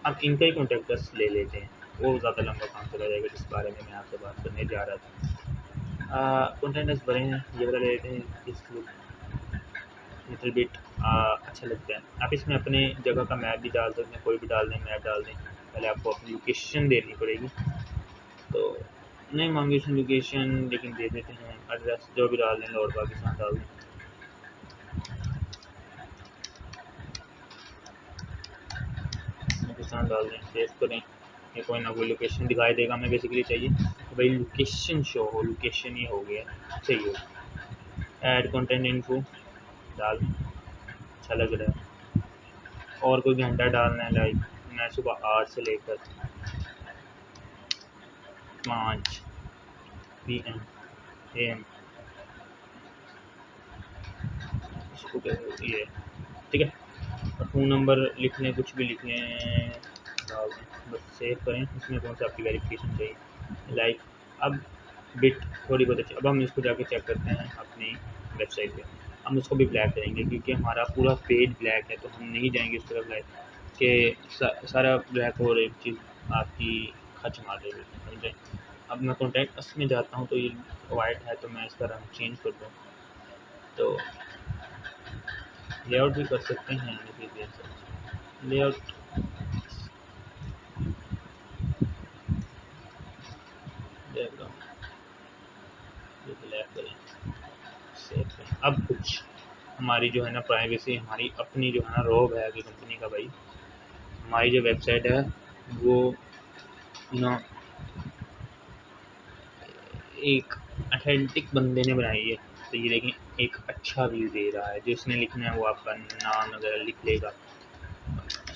Speaker 1: हम इनका ही कॉन्टैक्ट अस ले लेते हैं। वो ज़्यादा लंबा काम चला जाएगा, जिस बारे में मैं आपसे बात करने जा रहा था। कॉन्टैक्ट अस भरे हैं, ये वाला ले लेते हैं। लिटिल बिट अच्छा लगता है। आप इसमें अपने जगह का मैप भी डाल सकते हैं, कोई भी डाल दें, मैप डाल दें। पहले आपको अपनी लोकेशन देनी पड़ेगी, तो नहीं मांगी उसने लोकेशन, लेकिन दे देते हैं। एड्रेस जो भी डाल दें, लाहौर पाकिस्तान डाल दें। पाकिस्तान डाल दें, सेव करें। ये कोई ना कोई लोकेशन दिखाई देगा। हमें बेसिकली चाहिए कि भाई लोकेशन शो हो, लोकेशन ये हो गया, सही हो। ऐड कंटेंट इन्फो डाल दें, अच्छा लग रहा है। और कोई घंटा डालना है, लाइक मैं सुबह 8 से लेकर 5 PM AM, इसको क्या ये ठीक है। और फ़ोन नंबर लिख लें, कुछ भी लिख लें, डाल दें, बस सेव करें। इसमें कौन सा आपकी वेरिफिकेशन चाहिए, लाइक अब बिट थोड़ी बहुत अच्छी। अब हम इसको जाके चेक करते हैं अपनी वेबसाइट पे। हम उसको भी ब्लैक करेंगे क्योंकि हमारा पूरा पेज ब्लैक है, तो हम नहीं जाएंगे उस तरह ब्लैक कि सारा ब्लैक और एक चीज़ आपकी खच मार देगी, समझे। अब मैं कॉन्टैक्ट अस में जाता हूँ, तो ये वाइट है, तो मैं इसका रंग चेंज कर दूँ, तो लेआउट भी कर सकते हैं। लेआउट ब्लैक करें, सेव करें। अब कुछ हमारी जो है ना प्राइवेसी, हमारी अपनी जो है ना रोब है कि कंपनी का भाई, हमारी जो वेबसाइट है वो ना एक अथेंटिक बंदे ने बनाई है। तो ये देखें, एक अच्छा व्यू दे रहा है। जो इसने लिखना है वो आपका नाम वगैरह लिख लेगा,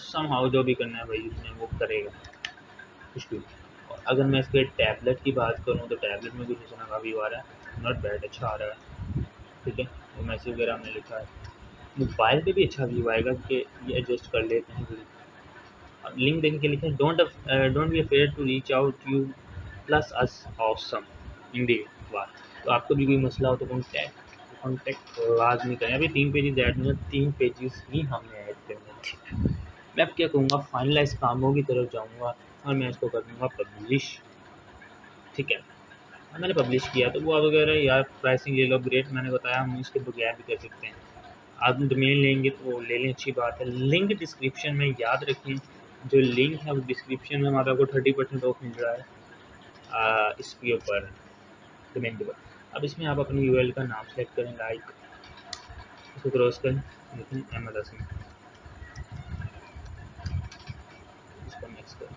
Speaker 1: समहाउ जो भी करना है भाई उसने वो करेगा, कुछ भी। और अगर मैं इसके टैबलेट की बात करूँ, तो टैबलेट में कुछ इस तरह का व्यू आ रहा है, नॉट बैड, अच्छा आ रहा है, ठीक है। वो मैसेज वगैरह हमने लिखा है। मोबाइल पे भी अच्छा व्यू आएगा कि ये एडजस्ट कर लेते हैं। अब लिंक देख के लिखें, don't be afraid to reach out you plus us awesome indeed. वाह। तो आपको भी कोई मसला हो तो कॉन्टैक्ट लाजमी करें। अभी 3 पेजेस ऐड नहीं है, 3 पेजेस ही हमें ऐड करने थे। मैं अब क्या करूँगा, फाइनलाइज कामों की तरफ जाऊँगा और मैं इसको कर दूँगा पब्लिश, ठीक है। अब मैंने पब्लिश किया तो वो वगैरह यार प्राइसिंग ले लो, ग्रेट, मैंने बताया हम इसके बगैर भी कर सकते हैं। आप डोमेन लेंगे तो ले लें, अच्छी बात है। लिंक डिस्क्रिप्शन में याद रखें, जो लिंक है वो डिस्क्रिप्शन में हमारा को 30% ऑफ मिल रहा है इसके ऊपर, डोमेन के ऊपर। अब इसमें आप अपनी यूआरएल का नाम सेलेक्ट करें, लाइक इसको क्रॉस करें, लेकिन MLS में इसको मिक्स करें,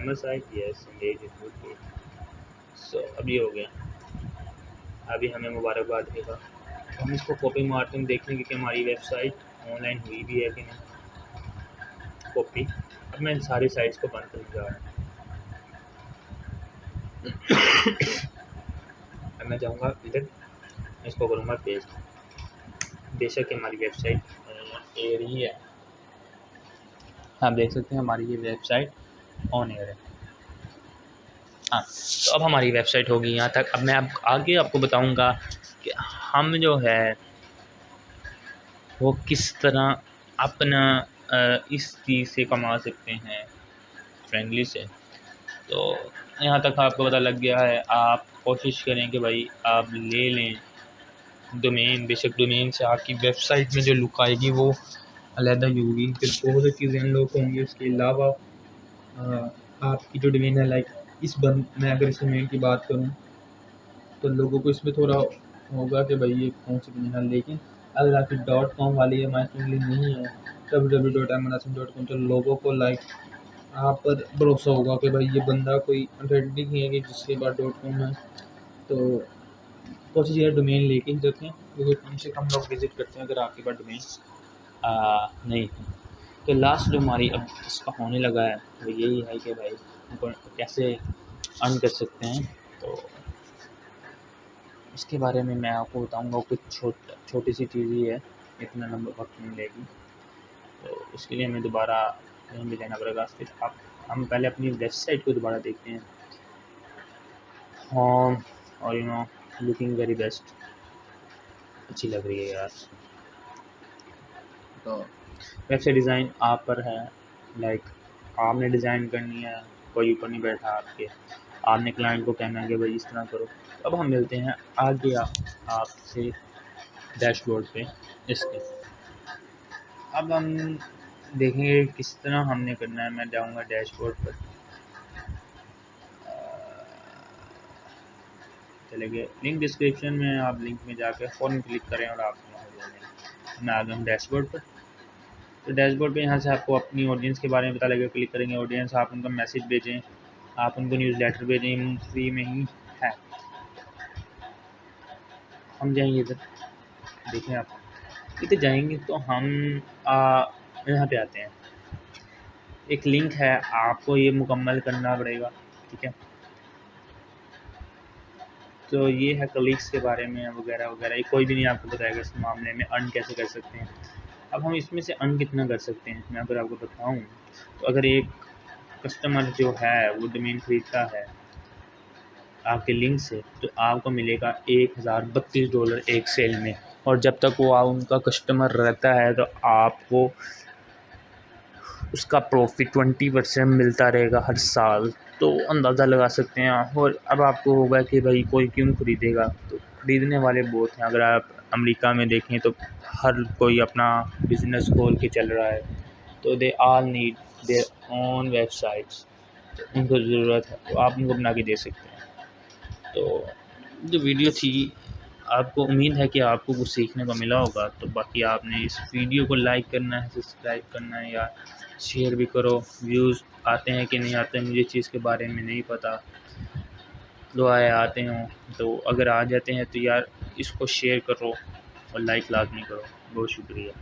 Speaker 1: MS site, yes engage it good. So अब ये हो गया। अभी हमें मुबारकबाद देगा, हम इसको कॉपी मारते हैं, देखेंगे कि हमारी वेबसाइट ऑनलाइन हुई भी है कि नहीं। कॉपी। अब मैं सारी साइट्स को बंद करने जा रहा हूँ। अब मैं जाऊँगा इधर, इसको करूँगा पेस्ट। बेशक हमारी वेबसाइट एयर ही है, आप देख सकते हैं हमारी ये वेबसाइट ऑन एयर है। हाँ, तो अब हमारी वेबसाइट होगी यहाँ तक। अब मैं अब आगे आपको बताऊँगा कि हम जो है वो किस तरह अपना इस चीज़ से कमा सकते हैं फ्रेंडली से। तो यहाँ तक आपको पता लग गया है। आप कोशिश करें कि भाई आप ले लें डोमेन। बेशक डोमेन से आपकी वेबसाइट में जो लुक आएगी वो अलहदा ही होगी, फिर बहुत सी चीज़ें अनलॉक होंगी। उसके अलावा आपकी जो डोमेन है, लाइक मैं अगर इस डोमेन की बात करूँ तो लोगों को इसमें थोड़ा होगा कि भाई ये कौन सी डोमेन है। लेकिन अगर आपकी .com वाली है, माई फ्रेंडली नहीं है, www.mnasim.com, तो लोगों को लाइक आप पर भरोसा होगा कि भाई ये बंदा कोई ऑथेंटिक नहीं है कि जिसके पास .com है। तो कोशिश ये डोमेन लेके ही रखें, क्योंकि कम से कम लोग विज़िट करते हैं अगर आपके पास डोमेन नहीं है। तो लास्ट जो हमारी अब इसका होने लगा है वो यही है कि भाई उनको कैसे अर्न कर सकते हैं। तो इसके बारे में मैं आपको बताऊंगा। कुछ छोटी सी चीज़ ही है, इतना लंबा वक्त नहीं लेगी, तो उसके लिए हमें दोबारा कहीं भी लेना पड़ेगा। फिर हम पहले अपनी वेबसाइट को दोबारा देखते हैं। होम और लुकिंग वेरी बेस्ट, अच्छी लग रही है यार। तो वेबसाइट डिज़ाइन आप पर है, लाइक आपने डिज़ाइन करनी है, कोई ऊपर नहीं बैठा आपके। आपने क्लाइंट को कहना है कि भाई इस तरह करो। अब हम मिलते हैं आगे आपसे डैशबोर्ड पे इसके। अब हम देखेंगे किस तरह हमने करना है। मैं जाऊंगा डैशबोर्ड पर, चले गए लिंक डिस्क्रिप्शन में, आप लिंक में जाकर फ़ौरन क्लिक करें और आप वहाँ हो जाएंगे। मैं आ गया हूँ डैशबोर्ड पर। तो डैशबोर्ड पे यहाँ से आपको अपनी ऑडियंस के बारे में पता लगेगा। क्लिक करेंगे ऑडियंस, आप उनका मैसेज भेजें, आप उनको न्यूज़लेटर भेजें, फ्री में ही है। हम जाएंगे इधर, देखें आप इधर जाएंगे तो हम यहाँ पे आते हैं। एक लिंक है, आपको ये मुकम्मल करना पड़ेगा, ठीक है। तो ये है कलीग्स के बारे में वगैरह वगैरह, ये कोई भी नहीं आपको बताएगा इस मामले में अर्न कैसे कर सकते हैं। अब हम इसमें से अर्न कितना कर सकते हैं मैं अगर आपको बताऊं, तो अगर एक कस्टमर जो है वो डोमेन खरीदता है आपके लिंक से, तो आपको मिलेगा $1032 एक सेल में। और जब तक वो उनका कस्टमर रहता है तो आपको उसका प्रॉफिट 20% मिलता रहेगा हर साल। तो अंदाज़ा लगा सकते हैं आप। और अब आपको होगा कि भाई कोई क्यों ख़रीदेगा, तो ख़रीदने वाले बहुत हैं। अगर आप अमेरिका में देखें तो हर कोई अपना बिज़नेस खोल के चल रहा है, तो they all need their own websites. तो उनको ज़रूरत है तो आप उनको बना के दे सकते हैं। तो जो वीडियो थी, आपको उम्मीद है कि आपको कुछ सीखने को मिला होगा। तो बाकी आपने इस वीडियो को लाइक करना है, सब्सक्राइब करना है, या शेयर भी करो। व्यूज़ आते हैं कि नहीं आते हैं मुझे चीज़ के बारे में नहीं पता, दुआएं आते हों तो अगर आ जाते हैं तो यार इसको शेयर करो और लाइक लाजमी करो। बहुत शुक्रिया।